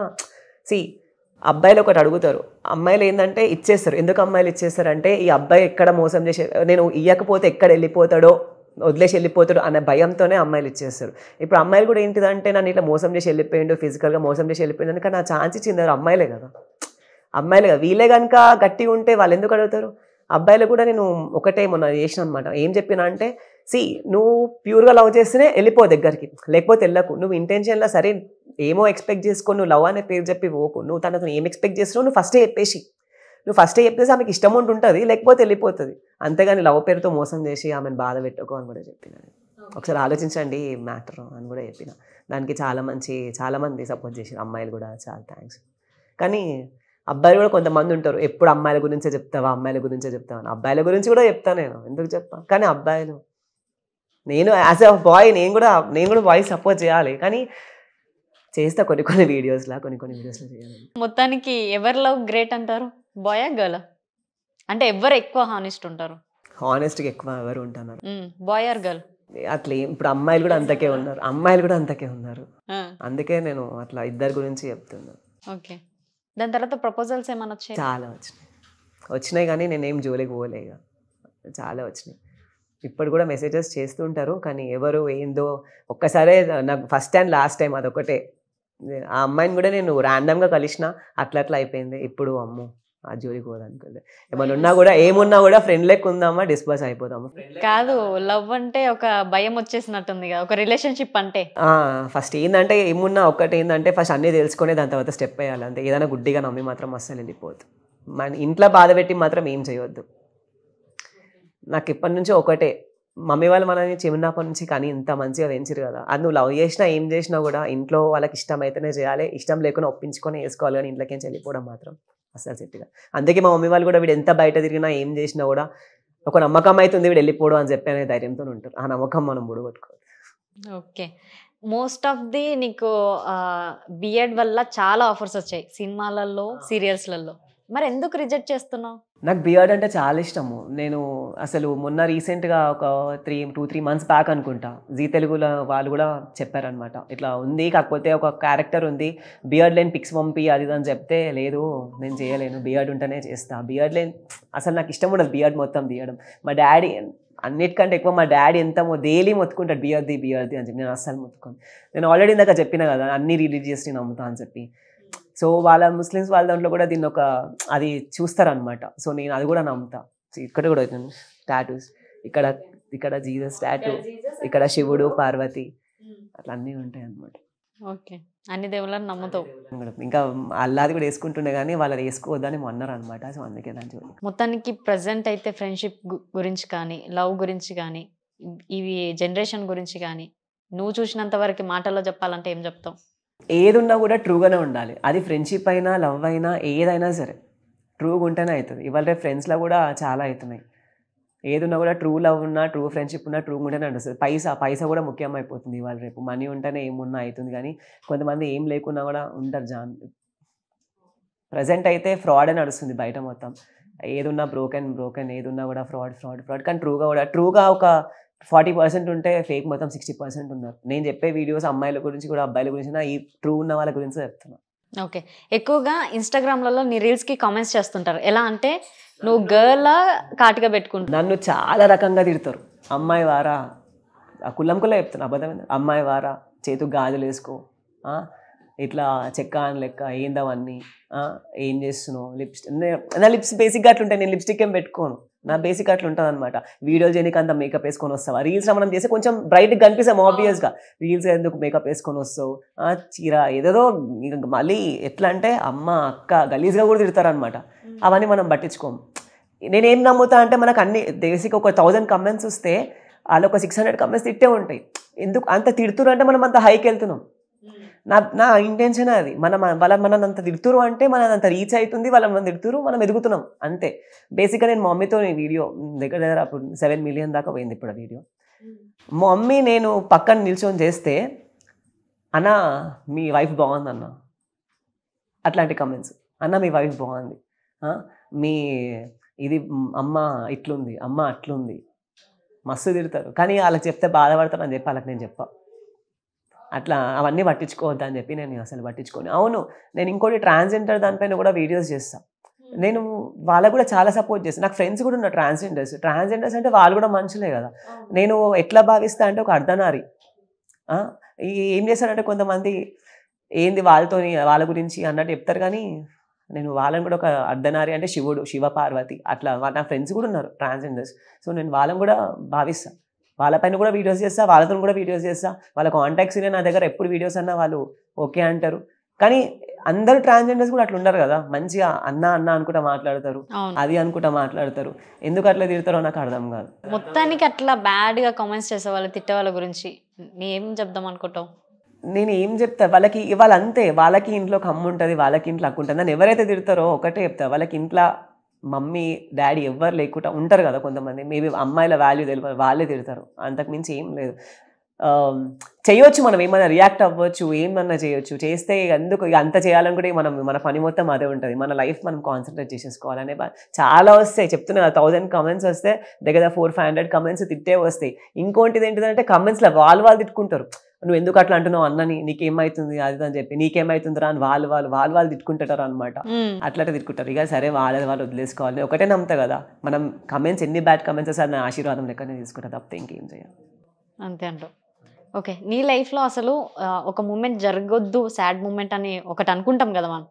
అబ్బాయిలు ఒకటి అడుగుతారు, అమ్మాయిలు ఏంటంటే ఇచ్చేస్తారు. ఎందుకు అమ్మాయిలు ఇచ్చేస్తారు అంటే ఈ అబ్బాయి ఎక్కడ మోసం చేసే, నేను ఇవ్వకపోతే ఎక్కడ వెళ్ళిపోతాడో, వదిలేసి వెళ్ళిపోతాడు అనే భయంతోనే అమ్మాయిలు ఇచ్చేస్తారు. ఇప్పుడు అమ్మాయిలు కూడా ఏంటిదంటే నన్ను ఇట్లా మోసం చేసి వెళ్ళిపోయిండు, ఫిజికల్గా మోసం చేసి వెళ్ళిపోయింది అని, కానీ నా ఛాన్స్ ఇచ్చింది అమ్మాయిలే కదా, అమ్మాయిలే కదా. వీళ్ళే కనుక గట్టిగా ఉంటే వాళ్ళు ఎందుకు అడుగుతారు? అబ్బాయిలు కూడా నేను ఒకటే మొన్న చేసిన అనమాట. ఏం చెప్పినా అంటే, నువ్వు ప్యూర్గా లవ్ చేస్తేనే వెళ్ళిపో దగ్గరికి, లేకపోతే వెళ్ళకు. నువ్వు ఇంటెన్షన్లో సరే ఏమో ఎక్స్పెక్ట్ చేసుకో, నువ్వు లవ్ అనే పేరు చెప్పి పోకు. నువ్వు తనతో ఏం ఎక్స్పెక్ట్ చేస్తున్నావు నువ్వు ఫస్టే చెప్పేసి ఆమెకి ఇష్టం ఉంటుంది, లేకపోతే వెళ్ళిపోతుంది. అంతేగాని లవ్ పేరుతో మోసం చేసి ఆమెను బాధ పెట్టుకో అని కూడా చెప్పిన. ఒకసారి ఆలోచించండి ఈ మ్యాటర్ అని కూడా చెప్పిన. దానికి చాలా మంది సపోర్ట్ చేశారు, అమ్మాయిలు కూడా. చాలా థ్యాంక్స్. కానీ అబ్బాయిలు కూడా కొంతమంది ఉంటారు, ఎప్పుడు అమ్మాయిల గురించే చెప్తావా అని. అబ్బాయిల గురించి కూడా చెప్తాను నేను, ఎందుకు చెప్పా. కానీ అబ్బాయిలు, నేను యాజ్ అ బాయ్ నేను కూడా బాయ్ సపోర్ట్ చేయాలి, కానీ చేస్తా కొన్ని వీడియోస్లో చేయాలి. మొత్తానికి ఎవరి లవ్ గ్రేట్ అంటారు, బాయ్ గర్ల్? అంటే ఎవరు ఎక్కువ హానెస్ట్ ఉంటారు? హానెస్ట్గా ఎక్కువ ఎవరు ఉంటున్నారు, బాయ్ ఆర్ గర్ల్? అట్లా ఇప్పుడు అమ్మాయిలు కూడా అంతకే ఉన్నారు. అందుకే నేను అట్లా ఇద్దరి గురించి చెప్తున్నాను. ఓకే. దాని తర్వాత ప్రపోజల్స్ ఏమైనా వచ్చాయి? చాలా వచ్చినాయి కానీ నేనేం జోలికి పోలే. ఇక చాలా వచ్చినాయి. ఇప్పుడు కూడా మెసేజెస్ చేస్తుంటారు, కానీ ఎవరు ఏందో. ఒక్కసారే నాకు ఫస్ట్ అండ్ లాస్ట్ టైం అదొకటే. ఆ అమ్మాయిని కూడా నేను ర్యాండమ్గా కలిసిన, అట్లా అయిపోయింది. ఇప్పుడు అమ్మో ఆ జోలికి పోదానుకోలే. ఏమున్నా కూడా ఫ్రెండ్ లెక్క ఉందామా, డిస్పర్స్ అయిపోదామా. కాదు, లవ్ అంటే ఒక భయం వచ్చేసినట్టుంది కదా, ఒక రిలేషన్షిప్ అంటే. ఫస్ట్ ఏంటంటే ఒకటి ఏంటంటే ఫస్ట్ అన్నీ తెలుసుకునే దాని తర్వాత స్టెప్ వేయాలి. అంతే. ఏదైనా గుడ్డిగా నమ్మి మాత్రం అస్సలు వెళ్ళిపోవద్దు. మన ఇంట్లో బాధ పెట్టి మాత్రం ఏం చేయవద్దు. నాకు ఇప్పటి నుంచి ఒకటే, మమ్మీ వాళ్ళు మనని చిన్నప్పటి నుంచి కానీ ఇంత మంచిగా పెంచారు కదా, అది నువ్వు లవ్ చేసినా ఏం చేసినా కూడా ఇంట్లో వాళ్ళకి ఇష్టం అయితేనే చేయాలి, ఇష్టం లేకుండా ఒప్పించుకొని వేసుకోవాలి. కానీ ఇంట్లోకి వెళ్ళిపోవడం మాత్రం అస్సలు సెట్గా. అందుకే మా మమ్మీ వాళ్ళు కూడా వీడు ఎంత బయట తిరిగినా ఏం చేసినా కూడా ఒక నమ్మకం అవుతుంది వీడు వెళ్ళిపోవడం అని చెప్పి అనే ధైర్యంతో ఉంటారు. ఆ నమ్మకం మనం ముడగొట్టుకోవాలి. ఓకే. మోస్ట్ ఆఫ్ ది నీకు బిఎడ్ వల్ల చాలా ఆఫర్స్ వచ్చాయి సినిమాలలో, సీరియల్స్లలో. మరి ఎందుకు రిజెక్ట్ చేస్తున్నావు? నాకు బియర్డ్ అంటే చాలా ఇష్టము. నేను అసలు మొన్న రీసెంట్గా ఒక 2-3 months బ్యాక్ అనుకుంటా, జీ తెలుగులో వాళ్ళు కూడా చెప్పారనమాట, ఇట్లా ఉంది, కాకపోతే ఒక క్యారెక్టర్ ఉంది, బియర్డ్ లేని పిక్స్ పంపి అది అని చెప్తే, లేదు నేను చేయలేను, బియర్డ్ ఉంటేనే చేస్తా. బియర్డ్ లేని అసలు నాకు ఇష్టం ఉండదు బియర్డ్ మొత్తం తీయడం. మా డాడీ అన్నిటికంటే ఎక్కువ మా డాడీ ఎంత డైలీ మొత్తుకుంటాడు బియర్ది అని చెప్పి. నేను అస్సలు మొత్తుకోను. నేను ఆల్రెడీ ఇందాక చెప్పిన కదా అన్ని రిలీజియస్ని నమ్ముతా అని చెప్పి. సో వాళ్ళ ముస్లిమ్స్ వాళ్ళ దాంట్లో కూడా దీన్ని అది చూస్తారనమాట. సో నేను అది కూడా నమ్ముతా. ఇక్కడ కూడా టాటూస్, ఇక్కడ జీసస్ టాటూ, ఇక్కడ శివుడు, పార్వతి, అట్లా అన్నీ ఉంటాయి అన్నమాట. ఓకే. అన్ని దేవుళ్ళని నమ్ముతావు. ఇంకా అల్లాది కూడా వేసుకుంటుండే కానీ వాళ్ళు వేసుకోవద్దని అన్నారు అనమాట. సో అందుకే దాని చూడండి. మొత్తానికి ప్రజెంట్ అయితే ఫ్రెండ్షిప్ గురించి కానీ, లవ్ గురించి కానీ, ఇవి జనరేషన్ గురించి కానీ నువ్వు చూసినంత వరకు మాటల్లో చెప్పాలంటే ఏం చెప్తావు? ఏదున్నా కూడా ట్రూగానే ఉండాలి. అది ఫ్రెండ్షిప్ అయినా, లవ్ అయినా, ఏదైనా సరే ట్రూగా ఉంటేనే అవుతుంది. ఇవాళ రేపు ఫ్రెండ్స్లో కూడా చాలా అవుతున్నాయి. ఏదున్నా కూడా ట్రూ లవ్ ఉన్నా, ట్రూ ఫ్రెండ్షిప్ ఉన్నా ట్రూ ఉంటేనే అనిపిస్తుంది. పైసా కూడా ముఖ్యం అయిపోతుంది. ఇవాళ రేపు మనీ ఉంటేనే ఏమున్నా అవుతుంది, కానీ కొంతమంది ఏం లేకున్నా కూడా ఉంటారు. ప్రజెంట్ అయితే ఫ్రాడ్ అని నడుస్తుంది బయట మొత్తం. ఏదున్నా బ్రోకెన్, ఏదున్నా కూడా ఫ్రాడ్. కానీ ట్రూగా ఒక 40% ఉంటే ఫేక్ మొత్తం 60% ఉన్నారు. నేను చెప్పే వీడియోస్ అమ్మాయిల గురించి కూడా, అబ్బాయిల గురించి, ఈ ట్రూ ఉన్న వాళ్ళ గురించి చెప్తున్నా. ఓకే. ఎక్కువగా ఇన్స్టాగ్రామ్లలో నీ రీల్స్కి కామెంట్స్ చేస్తుంటారు. ఎలా అంటే నువ్వు గర్ల్ కాటిగా పెట్టుకుంటా. నన్ను చాలా రకంగా తిడతారు. అమ్మాయి వారా, కుల్లం చెప్తున్నా, అబద్ధమైన అమ్మాయి వారా, చేతుకు గాజులు వేసుకో, ఇట్లా చెక్క అని లెక్క, ఏందవన్నీ, ఏం చేస్తున్నావు, నా లిప్స్ బేసిక్గా అట్లుంటాయి. నేను లిప్స్టిక్ ఏం పెట్టుకోను, నా బేసిక్ అట్లా ఉంటుంది అనమాట. వీడియోలు చేయడానికి అంత మేకప్ వేసుకొని వస్తావా, రీల్స్లో మనం చేస్తే కొంచెం బ్రైట్గా కనిపిస్తాం ఆబ్వియస్గా, రీల్స్ ఎందుకు మేకప్ వేసుకొని వస్తావు, చీర ఏదేదో. మళ్ళీ ఎట్లా అంటే అమ్మ అక్క గలీజ్గా కూడా తిడతారనమాట. అవన్నీ మనం పట్టించుకోము. నేనేం నమ్ముతా అంటే మనకు అన్ని బేసిక్ ఒక 1000 comments వస్తే వాళ్ళు ఒక 600 comments తిట్టే ఉంటాయి. ఎందుకు అంత తిడుతురు అంటే మనం అంత హైకి వెళ్తున్నాం. నా ఇంటెన్షన్ అది. మనం అంత తిడుతురు అంటే మనం అంత రీచ్ అవుతుంది, మనం తిడుతురు, మనం ఎదుగుతున్నాం అంతే. బేసిక్గా నేను మా మమ్మీతో వీడియో దగ్గర అప్పుడు 7 million దాకా పోయింది ఇప్పుడు ఆ వీడియో. మా మమ్మీ నేను పక్కన నిల్చొని చేస్తే, అన్న మీ వైఫ్ బాగుంది అన్న, అట్లాంటి కమెంట్స్. అన్న మీ వైఫ్ బాగుంది, మీ ఇది అమ్మ ఇట్లుంది, అమ్మ అట్లుంది, మస్తు తిడతారు. కానీ వాళ్ళకి చెప్తే బాధపడతారు అని చెప్పి వాళ్ళకి నేను చెప్పా. అట్లా అవన్నీ పట్టించుకోవద్దు అని చెప్పి నేను అసలు పట్టించుకోను. అవును, నేను ఇంకోటి ట్రాన్స్జెండర్ దానిపైన కూడా వీడియోస్ చేస్తాను. నేను వాళ్ళకు కూడా చాలా సపోర్ట్ చేస్తాను. నాకు ఫ్రెండ్స్ కూడా ఉన్నారు ట్రాన్స్జెండర్స్ అంటే వాళ్ళు కూడా మనుషులే కదా. నేను ఎట్లా భావిస్తా అంటే ఒక అర్ధనారి ఏం చేస్తానంటే కొంతమంది ఏంది వాళ్ళతోని వాళ్ళ గురించి అన్నట్టు చెప్తారు, కానీ నేను వాళ్ళని కూడా ఒక అర్ధనారి అంటే శివుడు, శివ పార్వతి అట్లా నా ఫ్రెండ్స్ కూడా ఉన్నారు ట్రాన్స్జెండర్స్. సో నేను వాళ్ళని కూడా భావిస్తాను, వాళ్ళపైన కూడా వీడియోస్ చేస్తా, వాళ్ళతో కూడా వీడియోస్ చేస్తా. వాళ్ళ కాంటాక్ట్స్ నా దగ్గర ఎప్పుడు వీడియోస్ అన్నా వాళ్ళు ఓకే అంటారు. కానీ అందరు ట్రాన్స్జెండర్స్ కూడా అట్లా ఉండరు కదా, మంచిగా అన్న అన్న అనుకుంటా మాట్లాడతారు, అది అనుకుంటా మాట్లాడతారు. ఎందుకు అట్లా తిడతారో నాకు అర్థం కాదు. మొత్తానికి అట్లా బ్యాడ్గా కామెంట్స్ చేసే వాళ్ళు, తిట్టే వాళ్ళ గురించి ఏం చెప్దాం అనుకుంటావు? నేను ఏం చెప్తా వాళ్ళకి, వాళ్ళు అంతే, వాళ్ళకి ఇంట్లో కమ్ము ఉంటుంది, వాళ్ళకి ఇంట్లో అక్కు ఉంటుంది. నన్ను ఎవరైతే తిడతారో ఒకటే చెప్తా, వాళ్ళకి ఇంట్లో మమ్మీ డాడీ ఎవ్వరు లేకుండా ఉంటారు కదా కొంతమంది, మేబీ అమ్మాయిల వాల్యూ తెలియదు, వాళ్ళే తిడతారు, అంతకుమించి ఏం లేదు. చేయొచ్చు, మనం ఏమైనా రియాక్ట్ అవ్వచ్చు, ఏమన్నా చేయొచ్చు, చేస్తే ఎందుకు అంత చేయాలనుకుంటే మన పని మొత్తం అదే ఉంటుంది. మన లైఫ్ మనం కాన్సన్ట్రేట్ చేసేసుకోవాలనే చాలా వస్తాయి. చెప్తున్నా 1000 కమెంట్స్ వస్తే దగ్గర 400-500 కమెంట్స్ తిట్టే వస్తాయి. ఇంకోటిది ఏంటిదంటే కమెంట్స్లో వాళ్ళు తిట్టుకుంటారు, నువ్వు ఎందుకు అట్లా అంటున్నావు అన్నని, నీకేమవుతుంది అది అని చెప్పి, నీకేమవుతుందిరా అని వాళ్ళు తిట్టుకుంటారు అనమాట. అట్లా తిట్టుకుంటారు. ఇక సరే వాళ్ళు వదిలేసుకోవాలి, ఒకటే నమ్ముతా కదా. మనం కమెంట్స్ ఎన్ని బ్యాడ్ కమెంట్స్ వస్తే నా ఆశీర్వాదం లెక్కనే తీసుకుంటా, తప్పితే ఇంకేం చేయాలి. అంతే అంటావు. ఓకే, నీ లైఫ్లో అసలు ఒక మూమెంట్ జరగొద్దు, సాడ్ మూమెంట్ అని ఒకటి అనుకుంటాం కదా మనం,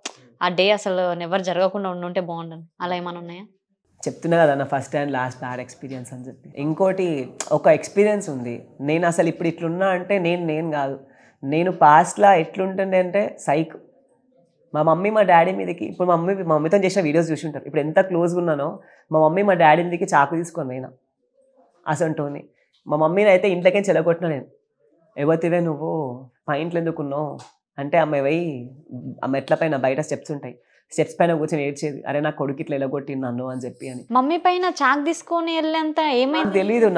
ఆ డే అసలు నెవర్ జరగకుండా ఉండుంటే బాగుండను, అలా ఏమైనా ఉన్నాయా? చెప్తున్నా కదా నా first and last bad experience అని చెప్పి. ఇంకోటి ఒక ఎక్స్పీరియన్స్ ఉంది, నేను అసలు ఇప్పుడు ఇట్లున్నా అంటే నేను కాదు, నేను పాస్ట్లో ఎట్లుంటుండే అంటే సైక్. మా మమ్మీ మా డాడీ మీదకి, ఇప్పుడు మా మమ్మీతో చేసిన వీడియోస్ చూసి ఉంటారు, ఇప్పుడు ఎంత క్లోజ్గా ఉన్నానో మా మమ్మీ మా డాడీ మీదకి చాకు తీసుకొని పోయినా అసంటోని. మా మమ్మీని అయితే ఇంట్లోకే చెలగొట్టినా నేను, ఎవరివే నువ్వు మా ఇంట్లో ఎందుకున్నావు అంటే, ఆమె మెట్ల పైన బయట స్టెప్స్ ఉంటాయి, స్టెప్స్ పైన కూర్చొని ఏడ్చేది, అరే నా కొడుకు ఇట్లా ఎలగొట్టి నన్ను అని చెప్పి అని. మమ్మీ పైన చాక్ తీసుకొని వెళ్ళేంత ఏమైంది తెలీదు,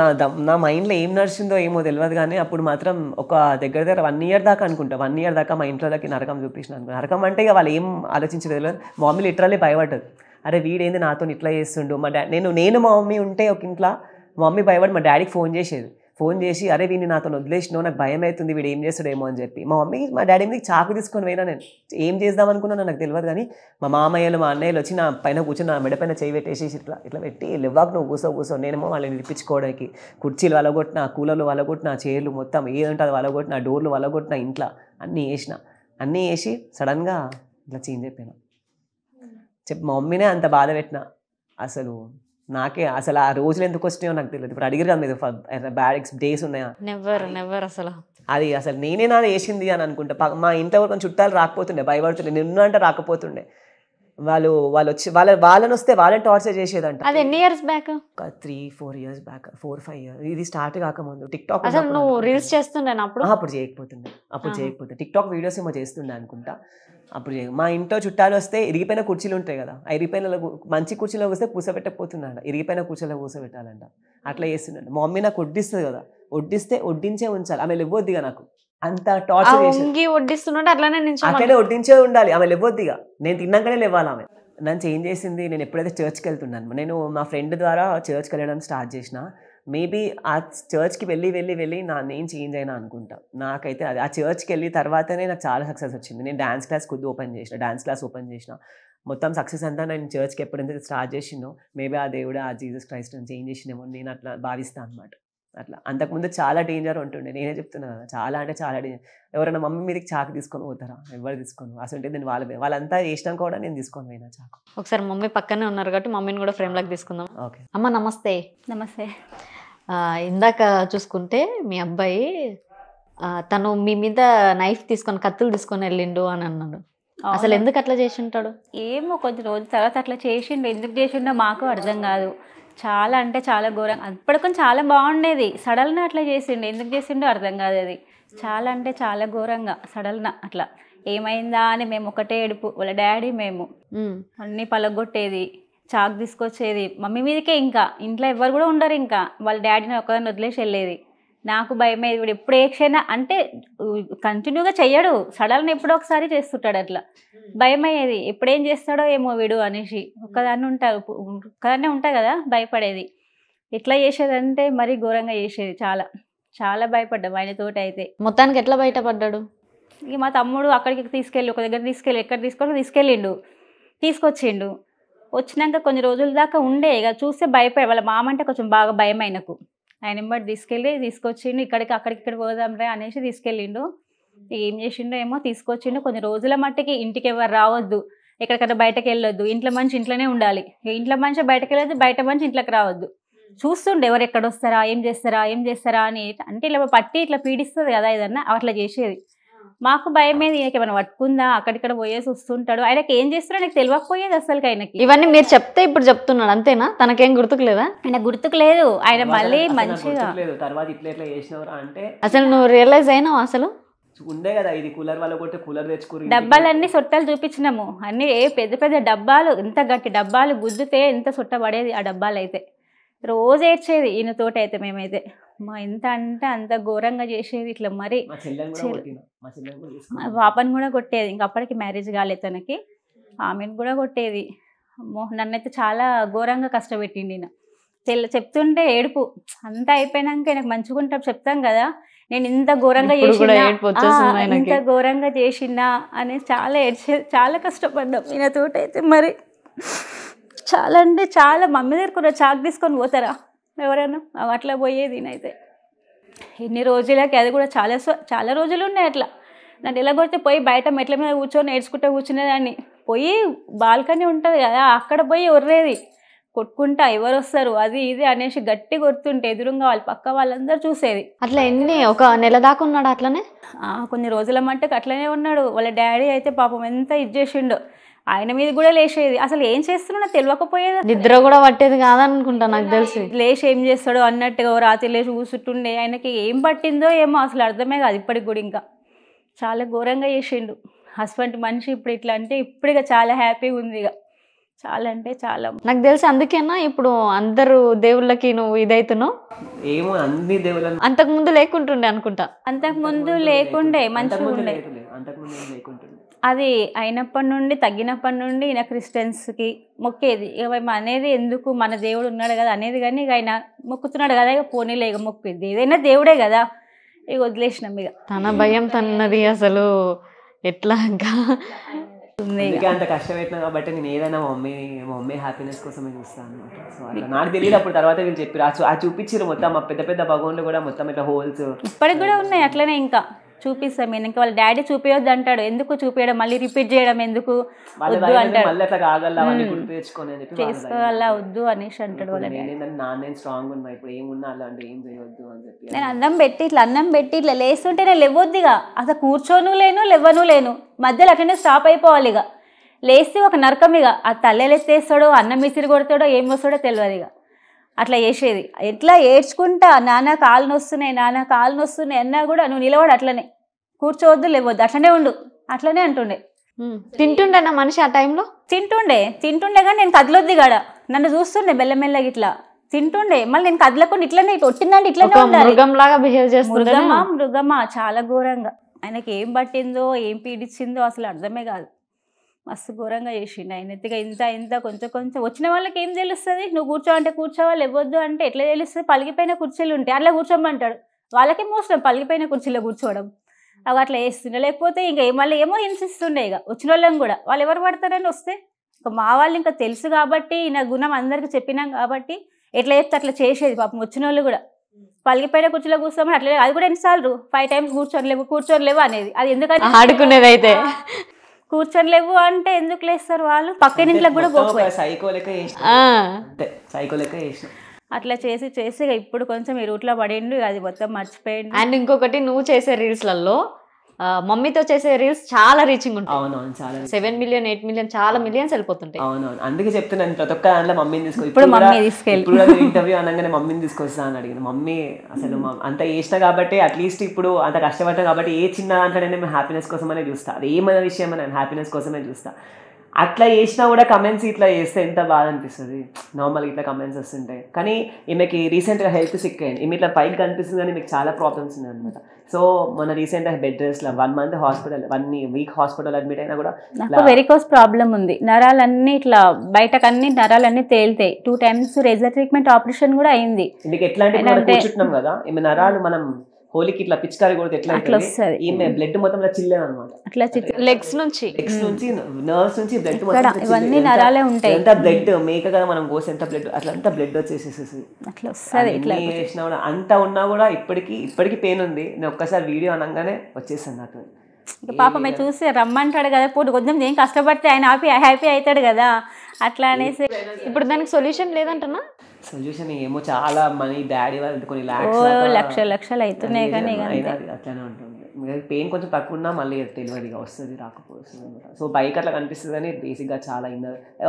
నా మైండ్లో ఏం నడిచిందో ఏమో తెలియదు, కానీ అప్పుడు మాత్రం ఒక దగ్గర 1 year దాకా అనుకుంటా, 1 year దాకా మా ఇంట్లో దాకా నరకం చూపించిన అనుకుంటా. నరకం అంటే ఇక వాళ్ళు ఏం ఆలోచించలేదు తెలియదు. మా మమ్మీ లిటరల్లీ భయపడ్డది, అరే వీడేంది నాతో ఇట్లా చేస్తుండు. మా నేను మా మమ్మీ ఉంటే ఒక ఇంట్లో, మా మమ్మీ భయపడి మా డాడీకి ఫోన్ చేసి అరే వీడిని నాతో వదిలేసినావు, నాకు భయం అవుతుంది, వీడు ఏం చేస్తాడేమో అని చెప్పి. మా డాడీ మీద చాకు తీసుకొని పోయినా, నేను ఏం చేద్దాం అనుకున్నాను నాకు తెలియదు, కానీ మా మామయ్యలు మా అన్నయ్యలు వచ్చి నా పైన కూర్చొని నా మెడ పైన చేయి పెట్టేసి ఇట్లా పెట్టి లేవాకు నువ్వు కూర్చో, నేనేమో వాళ్ళని నిలిపించుకోవడానికి కుర్చీలు వలగొట్టిన, కూలర్లు వలగొట్టిన, చైర్లు మొత్తం ఏదంటే వలగొట్టిన, డోర్లు వలగొట్టిన, ఇంట్లో అన్నీ వేసి సడన్గా ఇట్లా చేంజ్ అయిపోయినా. మా మమ్మీనే అంత బాధ పెట్టిన, నాకే అసలు ఆ రోజులు ఎందుకు వచ్చినాయో నాకు తెలియదు. ఇప్పుడు అడిగారు కదా మీరు బ్యాడ్ డేస్ ఉన్నాయా, నెవర్ అసలు అది అసలు నేనే నాది వేసింది అని అనుకుంటా. మా ఇంట్లో కొంచెం చుట్టాలు రాకపోతుండే, భయపడుతుండే, నిన్ను అంటే రాకపోతుండే, వాళ్ళు వచ్చి వాళ్ళని వస్తే వాళ్ళని టార్చర్ చేసేదంట. అది ఎన్ని years back? 3-4 years back, 4-5 years. ఇది స్టార్ట్ కాకముందు టిక్టాక్ అసలు నువ్వు రీల్స్ చేస్తుండే అప్పుడు చేయకపోతుండే టిక్టాక్ వీడియోస్ ఏమో చేస్తుండే అనుకుంటా. అప్పుడు మా ఇంట్లో చుట్టాలు వస్తే ఇరిగిపోయిన కుర్చీలు ఉంటాయి కదా, ఆ ఇరిగిపోయిన మంచి కుర్చీలో వస్తే కూసబెట్టకపోతుందంట, ఇరిగిపోయిన కుర్చీలో కూసబెట్టాలంట, అట్లా చేస్తుందంట. మా మమ్మీ నాకు వడ్డిస్తుంది కదా, వడ్డించే ఉంచాలి, ఆమె ఇవ్వద్దిగా, నాకు అంత టార్చర్ అట్లనే వడ్డించే ఉండాలి, ఆమె ఇవ్వద్దిగా, నేను తిన్నాకనే లేవాలి ఆమె. నన్ను చేంజ్ చేసింది, నేను ఎప్పుడైతే చర్చ్కి వెళ్తున్నాను, నేను మా ఫ్రెండ్ ద్వారా చర్చ్కి వెళ్ళడం స్టార్ట్ చేసిన, మేబీ ఆ చర్చ్కి వెళ్ళి నేను చేంజ్ అయినా అనుకుంటా. నాకైతే అది ఆ చర్చ్కి వెళ్ళి తర్వాతనే నాకు చాలా సక్సెస్ వచ్చింది. నేను డాన్స్ క్లాస్ ఓపెన్ చేసిన మొత్తం సక్సెస్ అంతా నేను చర్చ్కి ఎప్పుడైతే స్టార్ట్ చేసినో, మేబీ ఆ దేవుడు, ఆ జీసస్ క్రైస్ట్ చేంజ్ చేసినేమో నేను అట్లా భావిస్తాను అనమాట. అట్లా అంతకుముందు చాలా డేంజర్ ఉంటుండే, నేనే చెప్తున్నా కదా, చాలా అంటే చాలా డేంజర్. ఎవరైనా మమ్మీ మీదకి చాకు తీసుకొని పోతారా? ఎవరు తీసుకోను, అసలు నేను వాళ్ళంతా చేసినాక కూడా నేను తీసుకొని పోయినా చాకు. ఒకసారి మమ్మీ పక్కనే ఉన్నారు కాబట్టి మమ్మీని కూడా ఫ్రేమ్ లాగా తీసుకుందాం. ఓకే అమ్మ నమస్తే. నమస్తే. ఇందాక చూసుకుంటే మీ అబ్బాయి తను మీ మీద నైఫ్ తీసుకొని, కత్తులు తీసుకొని వెళ్ళిండు అని అన్నాడు. అసలు ఎందుకు అట్లా చేసి ఉంటాడు? ఏమో కొద్ది రోజుల తర్వాత అట్లా చేసిండు, ఎందుకు చేసిండో మాకు అర్థం కాదు. చాలా అంటే చాలా ఘోరంగా, అప్పటికొని చాలా బాగుండేది, సడల్గా అట్లా చేసిండు, ఎందుకు చేసిండో అర్థం కాదు. అది చాలా అంటే చాలా ఘోరంగా సడల్గా అట్లా ఏమైందా అని మేము ఒకటే ఏడుపు, వాళ్ళ డాడీ మేము అన్నీ పలగొట్టేది, చాకు తీసుకొచ్చేది మమ్మీ మీదకే, ఇంకా ఇంట్లో ఎవరు కూడా ఉండరు, ఇంకా వాళ్ళ డాడీని ఒకదాన్ని వదిలేసి వెళ్ళేది. నాకు భయమేది, వీడు ఎప్పుడు ఏ క్షణం అంటే కంటిన్యూగా చెయ్యడు, సడన్గా ఎప్పుడో ఒకసారి చేస్తుంటాడు, అట్లా భయమయ్యేది, ఎప్పుడేం చేస్తాడో ఏమో వీడు అనేసి. ఒక్కదాన్నే ఉంటా కదా, భయపడేది. ఎట్లా చేసేదంటే మరీ ఘోరంగా చేసేది, చాలా చాలా భయపడ్డాం ఆయనతోటి అయితే. మొత్తానికి ఎట్లా బయటపడ్డాడు? ఇక మా తమ్ముడు అక్కడికి తీసుకెళ్ళి ఒక దగ్గర ఎక్కడ తీసుకెళ్ళిండు, తీసుకొచ్చిండు. వచ్చినాక కొన్ని రోజుల దాకా ఉండే, ఇక చూస్తే భయపడి వాళ్ళ మామ అంటే కొంచెం బాగా భయం ఆయనకు. ఆయన బట్టి తీసుకొచ్చిండు, అక్కడికి పోదాంరా అనేసి తీసుకెళ్ళిండు. ఏం చేసిండో ఏమో తీసుకొచ్చిండు. కొన్ని రోజుల మట్టికి ఇంటికి ఎవరు రావద్దు, ఎక్కడికైనా బయటకు వెళ్ళొద్దు, ఇంట్లో మనిషి ఇంట్లోనే ఉండాలి, ఇంట్లో మనిషి బయటకు వెళ్ళొద్దు, బయట మనిషి ఇంట్లోకి రావద్దు. చూస్తుండే ఎవరు ఎక్కడ వస్తారా ఏం చేస్తారా అని. అంటే ఇలా పట్టి ఇట్లా పీడిస్తుంది కదా ఏదన్నా, అట్లా చేసేది. మాకు భయమేది, ఈయనకి ఏమైనా పట్టుకుందా, అక్కడిక్కడ పోయేసి వస్తుంటాడు. ఆయనకి ఏం చేస్తాడో నాకు తెలియకపోయేది అసలు. ఆయనకి ఇవన్నీ మీరు చెప్తే ఇప్పుడు చెప్తున్నాడు అంతేనా? తనకేం గుర్తుకు లేదా? ఆయన గుర్తుకు లేదు. ఆయన మళ్ళీ మంచిగా తర్వాత ఇట్లా చేసినవరా అంటే అసలు నువ్వు రియలైజ్ అయినావు? అసలు ఉండే కదా ఇది కూలర్ వల్ల కొట్టి కూలర్ తెచ్చుకోరు. డబ్బాలన్నీ సొట్టలు చూపించినాము, అన్ని పెద్ద పెద్ద డబ్బాలు, ఎంత గట్టి డబ్బాలు, గుద్దుతే ఎంత సొట్ట పడేది ఆ డబ్బాలు అయితే. రోజు ఏడ్చేది ఈయనతోటి అయితే. మేమైతే మా ఎంత అంటే అంత ఘోరంగా చేసేది ఇట్లా. మరి పాపని కూడా కొట్టేది, ఇంక అప్పటికి మ్యారేజ్ కాలేదు తనకి, ఆమెను కూడా కొట్టేది. అమ్మో, నన్నైతే చాలా ఘోరంగా కష్టపెట్టిండి ఈయన. చెప్తుంటే ఏడుపు. అంతా అయిపోయినాక నాకు మంచిగుంటా చెప్తాం కదా, నేను ఇంత ఘోరంగా చేసినా అనేసి చాలా ఏడ్చేది. చాలా కష్టపడ్డాం ఈయనతోటి అయితే. మరి చాలా అంటే చాలా. మమ్మీ దగ్గర చాక్ తీసుకొని పోతారా ఎవరైనా, అట్లా పోయేది నేనైతే. ఇన్ని రోజులకి అది కూడా చాలా రోజులు ఉన్నాయి అట్లా. నన్ను ఎలా కొడితే పోయి బయట మెట్ల మీద కూర్చొని కూర్చునేదాన్ని. పోయి బాల్కనీ ఉంటుంది కదా, అక్కడ పోయి ఒర్రేది, కొట్టుకుంటా ఎవరు వస్తారు అది ఇది అనేసి గట్టి కొడుతుంటే ఎదురుగా వాళ్ళు పక్క వాళ్ళందరూ చూసేది. అట్లా ఒక నెల దాకా ఉన్నాడు అట్లనే? కొన్ని రోజుల మట్టుకు అట్లనే ఉన్నాడు. వాళ్ళ డాడీ అయితే పాపం ఎంత ఇది చేసిండో, ఆయన మీద కూడా లేచేది. అసలు ఏం చేస్తున్నా తెలియకపోయేది, నిద్ర కూడా పట్టేది కాదనుకుంటా నాకు తెలిసి. లేచి ఏం చేస్తాడో అన్నట్టుగా రాత్రి లేచి కూర్చుంటుండే. ఆయనకి ఏం పట్టిందో ఏమో అసలు అర్థమే కాదు ఇప్పటికి కూడా. ఇంకా చాలా ఘోరంగా చేసిండు. హస్బెండ్ మనిషి ఇప్పుడు ఇట్లా అంటే ఇప్పుడు ఇక చాలా హ్యాపీగా ఉంది. ఇక చాలా అంటే చాలా. నాకు తెలిసి అందుకేనా ఇప్పుడు అందరూ దేవుళ్ళకి నువ్వు ఇదైతున్నావు? ఏమో అన్ని దేవుళ్ళని అంతకు ముందు లేకుంటుండే అనుకుంటా. అంతకు ముందు లేకుండే, మంచిగా ఉండే. అది అయినప్పటి నుండి తగ్గినప్పటి నుండి ఈయన క్రిస్టియన్స్కి మొక్కేది. ఇక అనేది ఎందుకు, మన దేవుడు ఉన్నాడు కదా అనేది. కానీ ఇక ఆయన మొక్కుతున్నాడు కదా, ఇక పోనీలే ఇక మొక్కేది, ఏదైనా దేవుడే కదా, ఇక వదిలేసినాం. ఇక తన భయం తన్నది అసలు ఎట్లా అంత కష్టపెట్టినా కాబట్టి నేను ఏదైనా మా మమ్మీ హ్యాపీనెస్ కోసమే చూస్తాను అనమాట. సో అట్లా నాకు తెలియదు. అప్పుడు తర్వాత వీళ్ళు చెప్పారు, ఆ చూపించారు మొత్తం మా పెద్ద పెద్ద భగవాన్లు కూడా మొత్తం ఇట్లా హోల్స్ ఇప్పటికి కూడా ఉన్నాయి అట్లనే. ఇంకా చూపిస్తాం నేను. ఇంకా వాళ్ళ డాడీ చూపించొద్దు అంటాడు. ఎందుకు చూపించడం, మళ్ళీ రిపీట్ చేయడం ఎందుకు, వద్దు అంటాడు, చేసుకోవాలా వద్దు అనేసి అంటాడు వాళ్ళ డాడీ. నేను అన్నం పెట్టి ఇట్లా లేస్తుంటే నేను లేవద్దు ఇక. అసలు కూర్చోను లేను, లేవను లేను, మధ్యలో అట్లనే స్టాప్ అయిపోవాలి. ఇక లేస్తే ఒక నరకం. ఇక ఆ తల్లెలు ఎత్తేస్తాడో, అన్నం మిసిరి కొడతాడో, ఏం వస్తాడో తెలియదు. ఇక అట్లా చేసేది. ఎట్లా ఏడ్చుకుంటా, నాన్న కాళ్ళు నొస్తున్నాయి అన్నా కూడా నువ్వు నిలబడు, అట్లనే కూర్చోవద్దు, లేవద్దు, అట్లనే ఉండు, అట్లనే అంటుండే. తింటుండే నా మనిషి ఆ టైంలో? తింటుండే కానీ నేను కదలొద్ది కాడ. నన్ను చూస్తుండే మెల్లమెల్లగా ఇట్లా తింటుండే. మళ్ళీ నేను కదలకుండా ఇట్లనే ఒట్టిందంటే ఇట్లనే మృగంలాగా బిహేవ్ చేస్తుండే. మృగమా చాలా ఘోరంగా. ఆయనకి ఏం పట్టిందో ఏం పీడించిందో అసలు అర్థమే కాదు. మస్తు ఘోరంగా చేసిండు ఆయన. ఎత్తిగా ఇంత కొంచెం వచ్చిన వాళ్ళకి ఏం తెలుస్తుంది, నువ్వు కూర్చోవంటే కూర్చోవాలి, ఇవ్వద్దు అంటే ఎట్లా తెలుస్తుంది? పలిగిపోయిన కుర్చీలు ఉంటాయి, అట్లా కూర్చోమంటాడు. వాళ్ళకి మోసం పలిగిపోయిన కుర్చీలో కూర్చోవడం, అవి అట్లా వేస్తుండే. లేకపోతే ఇంకా మళ్ళీ ఏమో హింసిస్తుండే. ఇక వచ్చిన వాళ్ళని కూడా వాళ్ళు ఎవరు పడతారని వస్తే ఇంకా మా వాళ్ళు ఇంకా తెలుసు కాబట్టి, నా గుణం అందరికి చెప్పినాం కాబట్టి ఎట్లా చెప్తే అట్లా చేసేది. పాపం వచ్చిన వాళ్ళు కూడా పలిగిపోయిన కుర్చీలో కూర్చోమని అట్లా, అది కూడా ఎన్నిసార్లు 5 times కూర్చొని లేవు అనేది. అది ఎందుకంటే ఆడుకునేది అయితే కూర్చొని లేవు అంటే ఎందుకు లేస్తారు వాళ్ళు, పక్కన ఇంట్లో కూడా అట్లా చేసి ఇప్పుడు కొంచెం ఈ రూట్లో పడిండు. అది మొత్తం మర్చిపోయిండు. అండ్ ఇంకొకటి, నువ్వు చేసే రీల్స్లలో మమ్మీతో చేసే రీల్స్ చాలా రీచింగ్ ఉంటాయి. అవునవును, చాలా 7 million 8 million చాలా మిలియన్స్ వెళ్ళిపోతుంటాయి. అవునవును, అందుకే చెప్తున్నాను ప్రతి ఒక్క దాంట్లో మమ్మీని తీసుకొచ్చి. ఇప్పుడు ఇంటర్వ్యూ అనగానే మమ్మీని తీసుకొస్తా అని అడిగింది. మమ్మీ అసలు అంత చేసిన కాబట్టి, అట్లీస్ట్ ఇప్పుడు అంత కష్టపడ్డా కాబట్టి ఏ చిన్న దాంట్లో నేను హ్యాపీనెస్ కోసమనే చూస్తా. అది ఏమైనా విషయం నేను హ్యాపీనెస్ కోసమే చూస్తా. అట్లా చేసినా కూడా కమెంట్స్ ఇట్లా చేస్తే ఎంత బాధ అనిపిస్తుంది. నార్మల్గా ఇట్లా కమెంట్స్ వస్తుంటాయి. కానీ ఈమెకి రీసెంట్గా హెల్త్ సిక్ అయింది. ఈమె ఇట్లా పైకి కనిపిస్తుంది కానీ మీకు చాలా ప్రాబ్లమ్స్ ఉన్నాయి అనమాట. సో మన రీసెంట్గా బెడ్ రెస్ట్లో 1 month hospital, 1 week hospital admit అయినా కూడా నాకు వెరికోస్ ప్రాబ్లం ఉంది. నరాలన్నీ ఇట్లా బయటకు అన్ని నరాలన్నీ తేలితాయి. 2 times రేజర్ ట్రీట్మెంట్ ఆపరేషన్ కూడా అయింది. మీకు ఎట్లా అంటే మనం కూర్చుంటున్నాం కదా, ఈమె నరాలు మనం హోలీకి ఇట్లా పిచికారి కొడితే ఎట్లా అవుతుంది, ఈమె బ్లడ్ మొత్తం చిల్లేదు అనమాట. అట్లా లెగ్స్ నుంచి నర్వ్స్ నుంచి బ్లడ్ మొత్తం ఇవన్నీ నరాలే ఉంటాయి. ఎంత బ్లడ్ మేక కదా మనం కోసి ఎంత బ్లడ్ అట్లా అంతా బ్లడ్ వచ్చేసేసి అట్లా వస్తుంది. ఇట్లా చేసినా కూడా అంతా ఉన్నా కూడా ఇప్పటికీ పెయిన్ ఉంది. నేను ఒక్కసారి వీడియో అనగానే వచ్చేసాను నాకు. పాప మేము చూసి రమ్మంటాడు కదా, పూట కొంచెం నేను కష్టపడితే ఆయన హ్యాపీ అవుతాడు కదా, అట్లా అనేసి. ఇప్పుడు దానికి సొల్యూషన్ లేదంటనా? సొల్యూషన్ ఏమో చాలా మనీ డాడీ వాళ్ళు కొన్ని లక్షలు అవుతున్నాయి కానీ అట్లానే ఉంటుంది. పెయిన్ కొంచెం తక్కువ ఉన్నా మళ్ళీ తెలియదుగా వస్తుంది రాకపోతుంది అనమాట. సో బైక్ అట్లా కనిపిస్తుంది కానీ బేసిక్గా చాలా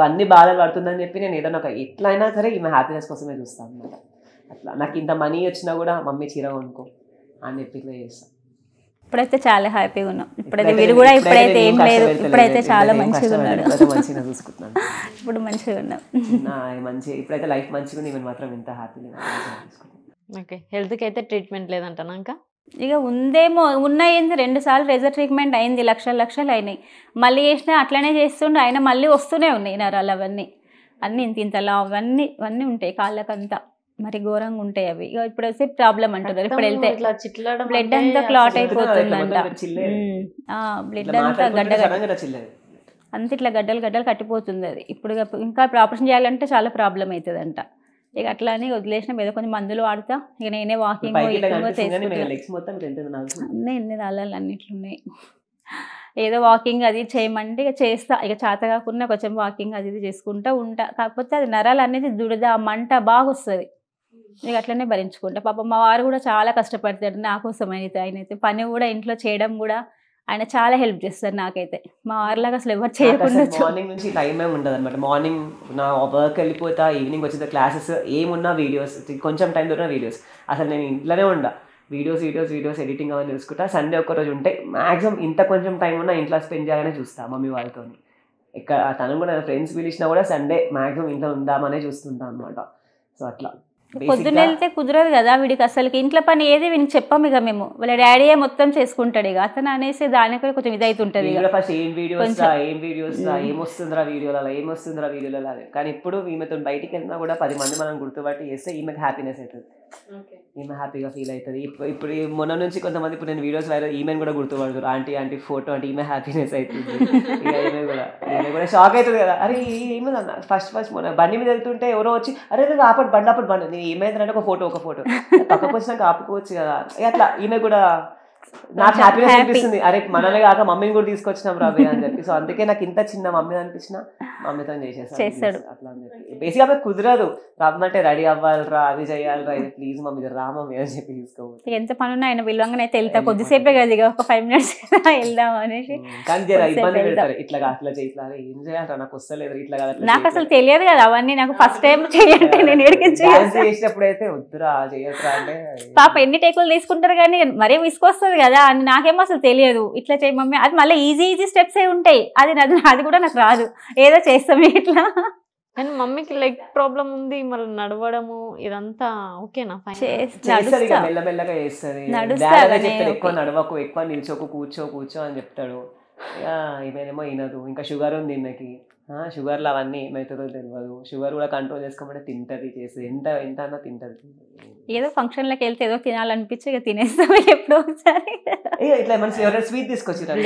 అన్ని బాధలు పడుతుందని చెప్పి నేను ఏదైనా ఎట్లా అయినా సరే ఈమె హ్యాపీనెస్ కోసమే చూస్తాను అనమాట. అట్లా నాకు ఇంత మనీ వచ్చినా కూడా మమ్మీ చీర కొనుక్కో అని చెప్పి ఇట్లా చేస్తాను. ఇప్పుడైతే చాలా హ్యాపీగా ఉన్నాం. ఇప్పుడైతే వీడు కూడా ఇప్పుడైతే ఏం లేదు, ఇప్పుడైతే చాలా మంచిగా ఉన్నాడు. మంచిగా చూసుకుంటున్నాను. ఇప్పుడు మంచిగా ఉన్నాం. ఇప్పుడైతే లైఫ్ మంచిగా ఉంది. ఈమె మాత్రం ఎంత హ్యాపీగా. ఓకే, హెల్త్కి అయితే ట్రీట్మెంట్ లేదంటనా? ఇంకా ఇక ఉందేమో, ఉన్నాయి. 2 సార్లు రేజర్ ట్రీట్మెంట్ అయింది, లక్షలు అయినాయి. మళ్ళీ చేసినా అట్లనే చేస్తుండే, ఆయన మళ్ళీ వస్తూనే ఉన్నాయి నరాలు అవన్నీ అన్నీ ఇంతలా అవన్నీ ఉంటాయి కాళ్ళకంతా. మరి ఘోరంగా ఉంటాయి అవి. ఇక ఇప్పుడు వచ్చే ప్రాబ్లం అంటున్నారు. ఇప్పుడు వెళ్తే బ్లడ్ అంతా క్లాట్ అయిపోతుందంట. బ్లడ్ అంతా అంత ఇట్లా గడ్డలు కట్టిపోతుంది అది. ఇప్పుడు ఇంకా ఆపరేషన్ చేయాలంటే చాలా ప్రాబ్లం అవుతుందంట. ఇక అట్లా అని వదిలేసిన ఏదో కొంచెం మందులు వాడుతా. ఇక నేనే వాకింగ్ ఎన్ని రాళ్ళు అన్నిట్లున్నాయి. ఏదో వాకింగ్ అది చేయమంటే ఇక చేస్తా. ఇక చేత కాకుండా కొంచెం వాకింగ్ అది చేసుకుంటూ ఉంటా. కాకపోతే అది నరాలు అనేది దురద మంట బాగా వస్తుంది. ఇక అట్లనే భరించుకుంటా. పాపం మా వారు కూడా చాలా కష్టపడతాడు నా కోసం. ఆయనైతే పని కూడా ఇంట్లో చేయడం కూడా ఆయన చాలా హెల్ప్ చేస్తారు నాకైతే. మా వారిలాగా అసలు ఎవరు చేయకుండా మార్నింగ్ నుంచి టైం ఏమి ఉండదు అనమాట. మార్నింగ్ నా వర్క్ వెళ్ళిపోతా, ఈవినింగ్ వచ్చిన క్లాసెస్ ఏమున్నా వీడియోస్, కొంచెం టైం దొరికిన వీడియోస్. అసలు నేను ఇంట్లోనే ఉండా, వీడియోస్ ఎడిటింగ్ అవన్నీ చూసుకుంటా. సండే ఒక్కరోజు ఉంటే మ్యాక్సిమం ఇంత కొంచెం టైం ఉన్నా ఇంట్లో స్పెండ్ చేయాలనే చూస్తా మమ్మీ వాళ్ళతో. ఇక్కడ తను కూడా ఫ్రెండ్స్ పిలిచినా కూడా సండే మ్యాక్సిమం ఇంట్లో ఉందామనే చూస్తుంటా అనమాట. సో అట్లా పొద్దున్న వెళ్తే కుదరదు కదా వీడికి అసలుకి. ఇంట్లో పని ఏది వీనికి చెప్పాము ఇక మేము, వాళ్ళ డాడీయే మొత్తం చేసుకుంటాడు. ఇక అతను అనేసి దానికి కొంచెం ఇదైతుంటది. ఫస్ట్ ఏం వీడియోస్ ఏమొస్తుందిరా వీడియోలలో. కానీ ఇప్పుడు ఈమెతో బయటికి వెళ్ళినా కూడా 10 మంది మనం గుర్తుపట్టి చేస్తే ఈమెకి హ్యాపీనెస్ అవుతుంది. ఈమె హ్యాపీగా ఫీల్ అవుతుంది. ఇప్పుడు మొన్న నుంచి కొంతమంది ఇప్పుడు నేను వీడియోస్ వైరల్ ఈమెను కూడా గుర్తుపడతారు. ఆంటీ ఫోటో అంటే ఈమె హ్యాపీనెస్ అవుతుంది. ఇక ఈమె కూడా షాక్ అవుతుంది కదా, అరే ఏమన్నా ఫస్ట్ మొన్న బండి మీద వెళ్తుంటే ఎవరో వచ్చి అరే ఆపటి బండి ఏమైందంటే ఒక ఫోటో పక్కకు వచ్చినాక ఆపుకోవచ్చు కదా. అట్లా ఈమె కూడా నాకు హ్యాపీనెస్ అనిపిస్తుంది. అరే మనమే కాక మమ్మీని కూడా తీసుకొచ్చినాం రాబే అని చెప్పి. సో అందుకే నాకు ఇంత చిన్న మమ్మీ అనిపించిన మమ్మీతో చేసేస్తాడు అట్లా అని చెప్పి. బేసిక్గా ఆమె కుదరదు, రమ్మంటే రెడీ అవ్వాలిరా, అది చేయాలిరా, ప్లీజ్ మమ్మీ రా మమ్మీ అని చెప్పి తీసుకోవచ్చు. ఎంత పని ఉన్నా ఆయన విలువంగానైతే వెళ్తా. కొద్దిసేపే కదా ఇక ఒక 5 minutes వెళ్దాం అనేసి. కానీ జర ఇబ్బంది పెడతారు, ఇట్లా ఇట్లా ఏం చేయాలరా నాకు వస్తలేదు ఇట్లా కదా. నాకు అసలు తెలియదు కదా అవన్నీ. నాకు ఫస్ట్ టైం చేయంటే నేను చేసినప్పుడు అయితే వద్దురా చేయొద్దురా అంటే పాప ఎన్ని టేకులు తీసుకుంటారు కానీ మరీ విసుకొస్తుంది కదా అని. నాకేమో అసలు తెలియదు. ఇట్లా చేయ మమ్మీ, అది మళ్ళీ ఈజీ స్టెప్స్ ఏ ఉంటాయి. అది కూడా నాకు రాదు, ఏదో చేస్తాం ఇట్లా. కానీ మమ్మీకి లెగ్ ప్రాబ్లం ఉంది, మరి నడవడము ఇదంతా ఓకేనా? మెల్లమెల్లగా చేస్తుంది. ఎక్కువ నడవకు, ఎక్కువ నిల్చోకు, కూర్చో అని చెప్తాడు. ఏమైనా వినదు. ఇంకా షుగర్ ఉంది ఈమెకి. షుగర్లు అవన్నీ ఏమవుతుందో తెలియదు. షుగర్ కూడా కంట్రోల్ చేసుకోమంటే తింటది, చేస్తుంది. ఎంత అన్నా తింటది. ఏదో ఫంక్షన్లకు వెళ్తే ఏదో తినాలనిపించి ఇక తినేస్తాం ఎప్పుడో ఒకసారి. ఇట్లా మనసు ఎవరైనా స్వీట్ తీసుకొచ్చారు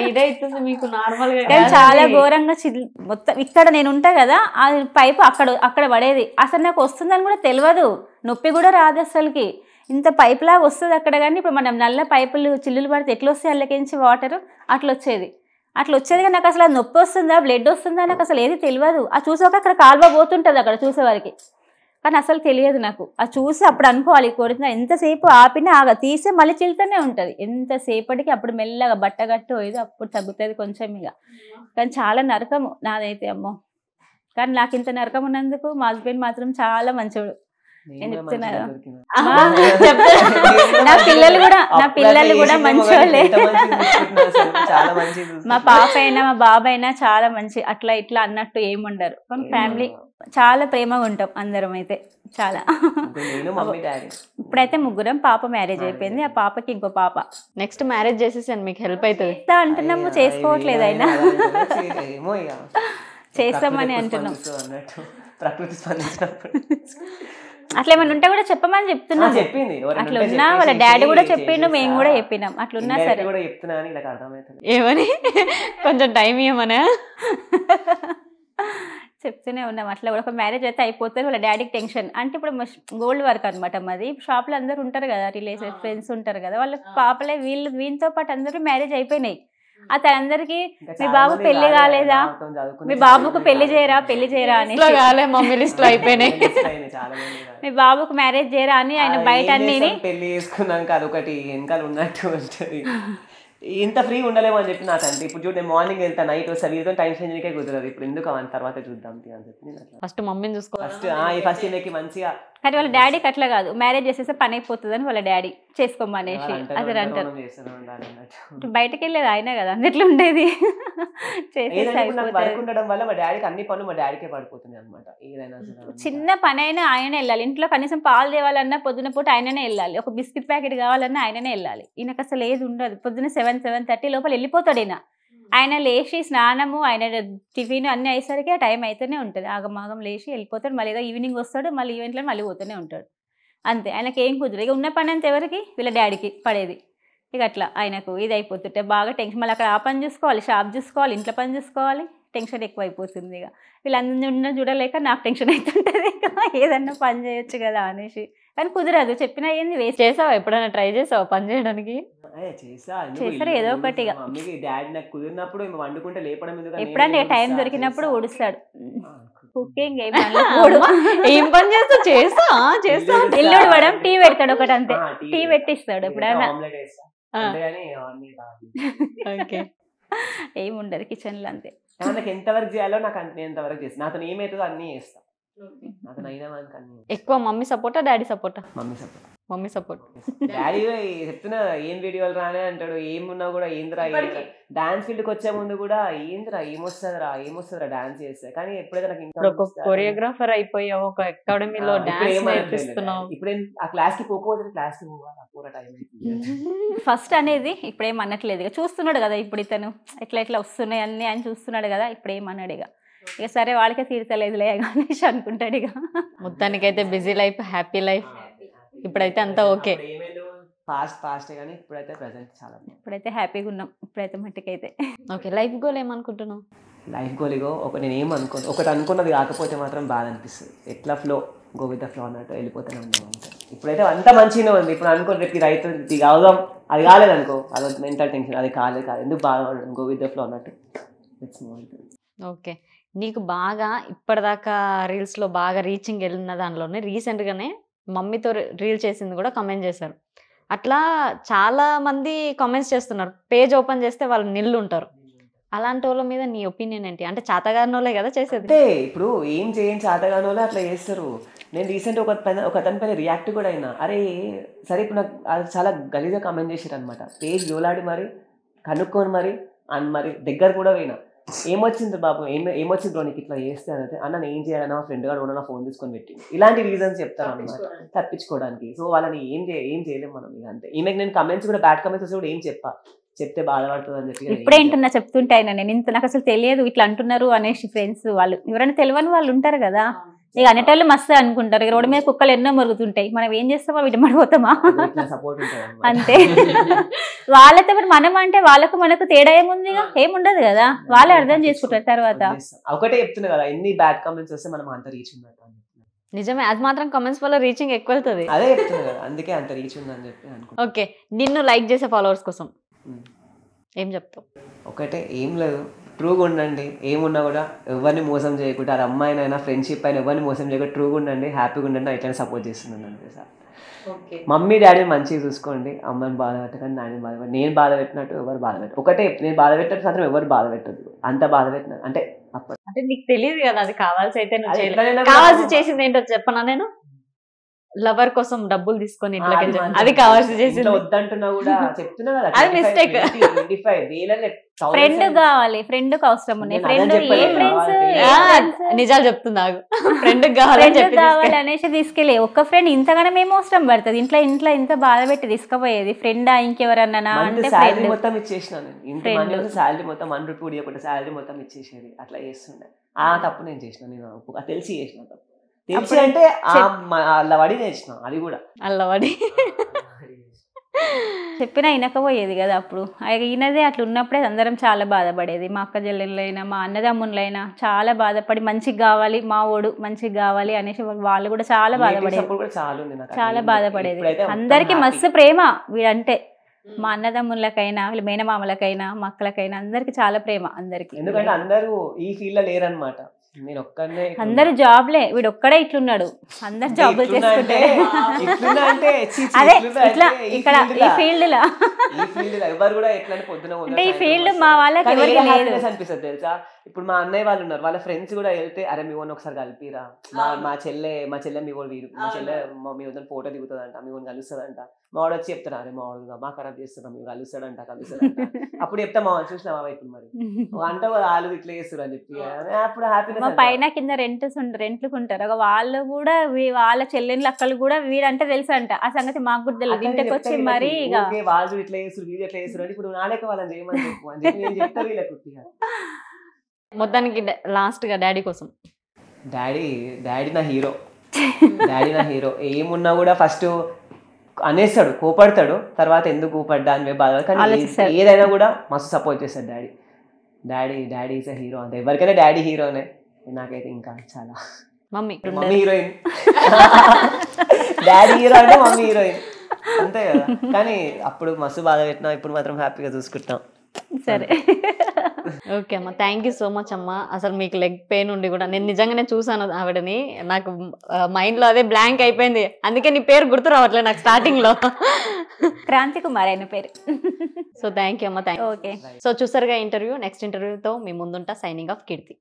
ఇదైతుంది మీకు నార్మల్ గా. చాలా ఘోరంగా మొత్తం ఇక్కడ నేను ఉంటా కదా, ఆ పైపు అక్కడ పడేది. అసలు నాకు వస్తుందని కూడా తెలియదు, నొప్పి కూడా రాదు అసలుకి. ఇంత పైప్ లాగా వస్తుంది అక్కడ. కానీ ఇప్పుడు మనం నల్ల పైపులు చిల్లులు పడితే ఎట్లా వస్తాయి అల్లకించి వాటర్ అట్లా వచ్చేది కానీ నాకు అసలు నొప్పి వస్తుందా బ్లడ్ వస్తుందా నాకు అసలు ఏది తెలియదు. ఆ చూసాక అక్కడ కాలువ పోతుంటుంది అక్కడ చూసేవారికి, కానీ అసలు తెలియదు నాకు. అది చూసి అప్పుడు అనుకోవాలి కొడుతున్నా. ఎంతసేపు ఆపినా తీసే మళ్ళీ చిల్తూనే ఉంటుంది. ఎంతసేపటికి అప్పుడు మెల్లగా బట్టగట్టు ఏదో అప్పుడు తగ్గుతుంది కొంచెం ఇక. కానీ చాలా నరకము నాదైతే అమ్మో. కానీ నాకు ఇంత నరకం ఉన్నందుకు మా హస్బెండ్ మాత్రం చాలా మంచోడు. నేను చెప్తున్నా కదా. దొరికినా. నా పిల్లలు కూడా మంచోళ్ళే. చాలా మంచి మా పాప అయినా మా బాబు అయినా చాలా మంచి, అట్లా ఇట్లా అన్నట్టు ఏముండరు. కానీ ఫ్యామిలీ చాలా ప్రేమగా ఉంటాం అందరం అయితే చాలా. నేను మమ్మీ డాడీ ఇప్పుడైతే ముగ్గురం, పాప మ్యారేజ్ అయిపోయింది, ఆ పాపకి ఇంకో పాప. నెక్స్ట్ మ్యారేజ్ చేసేసాను, మీకు హెల్ప్ అవుతుంది. ఇట్లా అంటున్నాము, చేసుకోవట్లేదు అయినా ఏమో ఇక చేస్తామని అంటున్నాం. అన్నట్టు ప్రకృతి స్పందించినప్పుడు అట్లా ఏమైనా ఉంటే కూడా చెప్పమని చెప్తున్నాం. చెప్పింది అట్లా ఉన్నా వాళ్ళ డాడీ కూడా చెప్పిండు, మేము కూడా చెప్పినాం. అట్లున్నా సరే కూడా చెప్తున్నా అని ఇలా అర్థమవుతుంది. ఏమని కొంచెం టైం ఇవ్వమనా చెప్తూనే ఉన్నాం. అట్లా కూడా ఒక మ్యారేజ్ అయితే అయిపోతుంది, వాళ్ళ డాడీకి టెన్షన్. అంటే ఇప్పుడు గోల్డ్ వర్క్ అనమాట మాది. షాప్లో అందరు ఉంటారు కదా, రిలేటివ్స్ ఫ్రెండ్స్ ఉంటారు కదా, వాళ్ళ పాపలే వీళ్ళతో పాటు అందరూ మ్యారేజ్ అయిపోయినాయి. అతను అందరికి మీ బాబు పెళ్లి కాలేదా, మీ బాబుకు పెళ్లి చేయరా అని, మమ్మీ లిస్ట్ లో అయిపోయినాయి, మీ బాబుకు మ్యారేజ్ చేయరా అని ఆయన బయట అన్ని పెళ్లి చేసుకున్నాక అదొకటి వెనకాల ఉన్నట్టు ఉంటుంది. ఇంత ఫ్రీ ఉండలేము అని చెప్పి నాకు అంటే ఇప్పుడు చూడండి, మార్నింగ్ వెళ్తా నైట్ వస్తా, వీరితో టైం స్పెండ్ చేయకే కుదరదు. ఇప్పుడు ఎందుకు అని తర్వాత చూద్దాం అని చెప్పి ఫస్ట్ మమ్మీని చూసుకో, ఫస్ట్ ఈయనకి మంచిగా. కానీ వాళ్ళ డాడీకి అట్లా కాదు, మ్యారేజ్ చేసేస్తే పని అయిపోతుంది అని వాళ్ళ డాడీ చేసుకోమనేసి అదే అంటారు. బయటకు వెళ్ళేది ఆయన కదా, అన్నిట్లో ఉండేది వర్క్ ఉండడం వల్ల మా డాడీకి అన్ని పనులు మా డాడీకే పడిపోతుంది అనమాట. ఏదైనా చిన్న పని అయినా ఆయనే వెళ్ళాలి. ఇంట్లో కనీసం పాలు తేవాలన్నా పొద్దున పూట ఆయననే వెళ్ళాలి, ఒక బిస్కెట్ ప్యాకెట్ కావాలన్నా ఆయననే వెళ్ళాలి. ఈయనకు అసలు ఏది ఉండదు. పొద్దున 7:30 లోపల వెళ్ళిపోతాడు ఈయన. ఆయన లేచి స్నానము, ఆయన టిఫిన్ అన్ని అయ్యేసరికి ఆ టైం అయితేనే ఉంటుంది. ఆగమాగం లేచి వెళ్ళిపోతాడు. మళ్ళీ ఏదో ఈవినింగ్ వస్తాడు, మళ్ళీ ఈవెంట్లో మళ్ళీ పోతూనే ఉంటాడు. అంతే, ఆయనకి ఏం కుదరదు. ఇక ఉన్న పని అంతా ఎవరికి, వీళ్ళ డాడీకి పడేది. ఇక అట్లా ఆయనకు ఇది అయిపోతుంటే బాగా టెన్షన్. మళ్ళీ అక్కడ ఆ పని చూసుకోవాలి, షాప్ చూసుకోవాలి, ఇంట్లో పని చూసుకోవాలి, టెన్షన్ ఎక్కువ అయిపోతుంది. ఇక వీళ్ళందరూ చూడలేక నాకు టెన్షన్ అవుతుంటుంది. ఏదన్నా పని చేయొచ్చు కదా అనేసి, కానీ కుదరదు. చెప్పినా ఏంది వేస్ట్. చేసావా ఎప్పుడైనా, ట్రై చేసావా పని చేయడానికి? చేస్తారు ఏదో ఒకటి. ఎప్పుడంటే టైం దొరికినప్పుడు ఊడుస్తాడు. కుకింగ్ ఏం పని చేస్తా ఇల్లు ఉడవడం, టీ పెడతాడు ఒకటి అంతే, టీ పెట్టిస్తాడు ఎప్పుడైనా. ఏముండదు కిచెన్ లో అంతే. నాకు ఎంతవరకు చేయాలో నాకు ఎంతవరకు చేస్తాను, నాతో ఏమవుతుందో అన్నీ చేస్తా. ఎక్కువ మమ్మీ సపోర్టా డాడీ సపోర్టా? Mummy support. డాడీ చెప్తున్నా ఏం వీడియోలు రానే అంటాడు, ఏమున్నా కూడా ఏంద్రా డాన్స్ ఫీల్డ్కి వచ్చే ముందు కూడా ఏంద్రా ఏమొస్తుందిరా డాన్స్ చేస్తే. కానీ ఎప్పుడైతే నాకు కొరియోగ్రాఫర్ అయిపోయావు, ఒక అకాడమీలో డాన్స్ నేర్పిస్తున్నావు, ఇప్పుడు ఆ క్లాస్ కి పోకపోతే క్లాస్ కి పోవాలి టైం. ఫస్ట్ అనేది ఇప్పుడు ఏం అనట్లేదు, చూస్తున్నాడు కదా ఇప్పుడు ఇతను ఎట్లా వస్తున్నాయి అన్ని ఆయన చూస్తున్నాడు కదా, ఇప్పుడు ఏమన్నాడు ఇక సరే వాళ్ళకే తీర్చలేదులే అనేసి అనుకుంటాడు. ఇక మొత్తానికైతే బిజీ లైఫ్, హ్యాపీ లైఫ్ ఇప్పుడైతే అంతా ఓకే. ఫాస్ట్ కానీ ఇప్పుడైతే ప్రెజెంట్ చాలా, ఇప్పుడైతే హ్యాపీగా ఉన్నాం. ఇప్పుడైతే మట్టికైతే ఓకే. లైఫ్ గోల్ ఏమనుకుంటున్నావు? లైఫ్ గోల్ నేను ఏమనుకోను, ఒకటి అనుకున్నది కాకపోతే మాత్రం బాధ అనిపిస్తుంది. ఎట్లా flow, go with the flow అన్నట్టు వెళ్ళిపోతూనే ఉంటాం. ఇప్పుడైతే అంతా మంచిగానే ఉంది. ఇప్పుడు అనుకో రేపు ఇది అవుతుంది, ఇది అవుదాం, అది కాలేదనుకో అది మెంటల్ టెన్షన్, అది కాలేదు ఎందుకు బాధపడడం, గో విత్ ద ఫ్లో అన్నట్టు. ఓకే. నీకు బాగా ఇప్పటిదాకా రీల్స్లో బాగా రీచింగ్ వెళ్ళిన దానిలోనే రీసెంట్గానే మమ్మీతో రీల్ చేసింది కూడా కమెంట్ చేశారు. అట్లా చాలా మంది కామెంట్స్ చేస్తున్నారు, పేజ్ ఓపెన్ చేస్తే వాళ్ళు నిల్లు ఉంటారు. అలాంటి వాళ్ళ మీద నీ ఒపీనియన్ ఏంటి? అంటే చాతగానోలే కదా చేసేది. అంటే ఇప్పుడు ఏం చేయని చాతగానోలే అట్లా చేస్తారు. నేను రీసెంట్ ఒక అతని పైన రియాక్ట్ కూడా అయినా, అరే సరే ఇప్పుడు నాకు అది చాలా గలీజ్గా కమెంట్ చేశారు అనమాట. పేజ్ జోలాడి మరి కనుక్కొని మరి దగ్గర కూడా పోయినా, ఏమొచ్చింది బాబు, ఏమొచ్చింది బ్రో నీకు ఇట్లా చేస్తే అంటే, అన్న నేను ఏం చేయాలన్నా మా ఫ్రెండ్ గారు కూడా నా ఫోన్ తీసుకొని పెట్టి ఇలాంటి రీజన్స్ చెప్తారు అనమాట తప్పించుకోవడానికి. సో వాళ్ళని ఏం చేయలేము మనం. ఇక అంతే. ఈమెకి నేను కమెంట్స్ కూడా బ్యాడ్ కమెంట్స్ వస్తే కూడా ఏం చెప్తే బాధపడుతుంది అని చెప్పి ఇప్పుడేంటున్నా చెప్తుంటే ఆయన నేను ఇంత నాకు అసలు తెలియదు ఇట్లా అంటున్నారు అనేసి. ఫ్రెండ్స్ వాళ్ళు ఎవరైనా తెలియని వాళ్ళు ఉంటారు కదా, ఇక అనేటోళ్ళు మస్తు అనుకుంటారు. ఇక రోడ్డు మీద కుక్కలు ఎన్నో మరుగుతుంటాయి, మనం ఏం చేస్తామా వీటి మడిపోతామా అంతే. వాళ్ళతో మనం అంటే వాళ్ళకు మనకు తేడా ఏముంది? ఏముండదు కదా, వాళ్ళే అర్థం చేసుకుంటారు తర్వాత. ఒకటే చెప్తున్నా కదా, ఎన్ని బ్యాడ్ కామెంట్స్ వస్తే మనం అంత రీచ్ ఉన్నట్టు. నిజమే, అది మాత్రం కామెంట్స్ వల్ల రీచింగ్ ఎక్కువ వెళ్తుంది. అదే చెప్తున్నా కదా, అందుకే అంత రీచ్ ఉందని చెప్పి అనుకుంటా. ఓకే, నిన్ను లైక్ చేసే ఫాలోవర్స్ కోసం ఏం చెప్తావు? ఒకటే, ఏం లేదు, ట్రూగా ఉండండి. ఏమున్నా కూడా ఎవరిని మోసం చేయకుండా, అది అమ్మాయినైనా ఫ్రెండ్షిప్ అయినా ఎవరిని మోసం చేయకుండా ట్రూగా ఉండండి, హ్యాపీగా ఉండండి. ఇట్లనే సపోర్ట్ చేస్తున్నాను అంతే సార్. మమ్మీ డాడీని మంచిగా చూసుకోండి, అమ్మని బాధ పెట్టకండి, నాయని బాధ పెట్టండి. నేను బాధ పెట్టినట్టు ఎవరు బాధ పెట్టరు. ఒకటే, నేను బాధ పెట్టినట్టు మాత్రం ఎవరు బాధ పెట్టద్దు, అంత బాధ పెట్టిన అంటే అప్పుడు. అంటే నీకు తెలియదు కదా అది కావాల్సి అయితే కావాల్సి చేసింది ఏంటో చెప్పనా నేను? లవర్ కోసం డబ్బులు తీసుకొని ఇంట్లోకి అది వెళ్ళి- మంచిది. అది కావాల్సి ఇంట్లో చేసింది. వద్దంటున్నా కూడా చెప్తున్నా కదా అది mistake. 25 వేలనే ఫ్రెండ్ కావాలి, ఫ్రెండ్ కి అవసరం ఉన్నాయి. నేను ఫ్రెండ్ అదే చెప్పలే, ఏ ఫ్రెండ్స్ ఆ, నిజాలు చెప్తున్నాగు ఫ్రెండ్ కావాలని ఫ్రెండ్ చెప్పి కావాలి అనేసి తీసుకెళ్ళి ఒక్క ఫ్రెండ్ ఇంతగానం ఏం అవసరం పడుతుంది, ఇంట్లో ఇంత బాధ పెట్టి తీసుకుపోయేది. ఫ్రెండా ఇంకెవరన్నా అంటే శాలరీ ఫ్రెండ్. మొత్తం ఇచ్చేసిన నేను ఇంటి Friend. మనీ శాలరీ మొత్తం 1 రూపీ ఇవ్వకుండా శాలరీ మొత్తం ఇచ్చేసేది. అట్లా చేస్తుండే. ఆ తప్పు నేను చేసిన, నేను అది తెలిసి చేసిన తప్పు. తెలిసి అప్పుడు అంటే అలా వడి చేసిన, అది కూడా అల్లవాడి చెప్పినా వినకపోయేది కదా అప్పుడు. ఈయనదే అట్లా ఉన్నప్పుడే అందరం చాలా బాధపడేది. మా అక్క చెల్లెళ్ళైనా మా అన్నదమ్ములైనా చాలా బాధపడి మంచిగా కావాలి, మా ఓడు మంచిగా కావాలి అనేసి వాళ్ళు కూడా చాలా బాధపడేది. Support కూడా చాలా ఉంది నాకు. చాలా అట్లా బాధపడేది. ఇప్పుడైతే మొత్తం అందరికి happy. మస్తు ప్రేమ వీడంటే. మా అన్నదమ్ములకైనా వీళ్ళ మేనమామలకైనా మా అక్కలకైనా అందరికి చాలా ప్రేమ అందరికి. ఎందుకంటే అందరూ ఈ ఫీల్డ్ లో లేరనమాట. నేను ఒక్కనే అందరు జాబ్లే, వీడు ఒక్కడే ఇట్లున్నాడు. అందరు జాబులు చేసుకుంటే అదే ఇట్లా ఇక్కడ ఈ ఫీల్డ్ లా ఎవరు కూడా ఎట్లా పొద్దున అంటే ఈ ఫీల్డ్ మా వాళ్ళకి ఎవరికి లేదు అనిపిస్తుంది తెలుసా. ఇప్పుడు మా అన్నయ్య వాళ్ళు ఉన్నారు, వాళ్ళ ఫ్రెండ్స్ కూడా వెళ్తే అరే మీ ఓన్ ఒకసారి కలిపిరా, మా చెల్లె మీ ఓన్ వీరు, మా చెల్లె మీ వద్ద ఫోటో దిగుతుందంట, మీ ఓన్ కలుస్తుందంట. మా వాడు వచ్చి చెప్తారు అరే మా వాడు మా ఖరాబ్ చేస్తున్నా మీరు కలుస్తాడంట. అప్పుడు చెప్తా మా చూసిన మా వైపు మరి అంటే వాళ్ళు ఇట్లా చేస్తారు అని చెప్పి అప్పుడు మా హ్యాపీనెస్. పైన కింద రెంట్లుకుంటారు వాళ్ళు కూడా వాళ్ళ చెల్లెళ్ళు అక్కలు కూడా వీడంటే తెలుసు అంట. ఆ సంగతి మాకు కూడా తెలియదు. ఇంటికి వచ్చి మరి ఇక వాళ్ళు ఇట్లా చేస్తారు వీళ్ళు ఎట్లా చేస్తారు అంటే ఇప్పుడు నాలేక వాళ్ళని చేయమని చెప్పు అని చెప్పి నేను చెప్తా వీళ్ళకి. మొత్తానికి లాస్ట్ గా డాడీ కోసం డాడీ నా హీరో. డాడీ నా హీరో. ఏమున్నా కూడా ఫస్ట్ అనేస్తాడు, కోపడతాడు, తర్వాత ఎందుకు కోపడ్డా అని బాధ. కానీ ఏదైనా కూడా మస్తు సపోర్ట్ చేస్తాడు డాడీ ఈజ్ అ హీరో. అంతే, ఎవరికైనా డాడీ హీరోనే. నాకైతే ఇంకా చాలా. మమ్మీ హీరోయిన్, డాడీ హీరో అంటే మమ్మీ హీరోయిన్ అంతే కదా. కానీ అప్పుడు మస్తు బాధ పెట్టినా, ఇప్పుడు మాత్రం హ్యాపీగా చూసుకుంటాం. సరే ఓకే అమ్మ, థ్యాంక్ యూ సో మచ్ అమ్మ. అసలు మీకు లెగ్ పెయిన్ ఉండి కూడా నేను నిజంగానే చూసాను ఆవిడని, నాకు మైండ్లో అదే బ్లాంక్ అయిపోయింది. అందుకే నీ పేరు గుర్తు రావట్లేదు నాకు స్టార్టింగ్లో. క్రాంతి కుమార్ ఆయన పేరు. సో థ్యాంక్ యూ అమ్మ, థ్యాంక్ యూ. ఓకే, సో చూసారుగా ఇంటర్వ్యూ. నెక్స్ట్ ఇంటర్వ్యూతో మీ ముందుంటా. సైనింగ్ ఆఫ్ కీర్తి.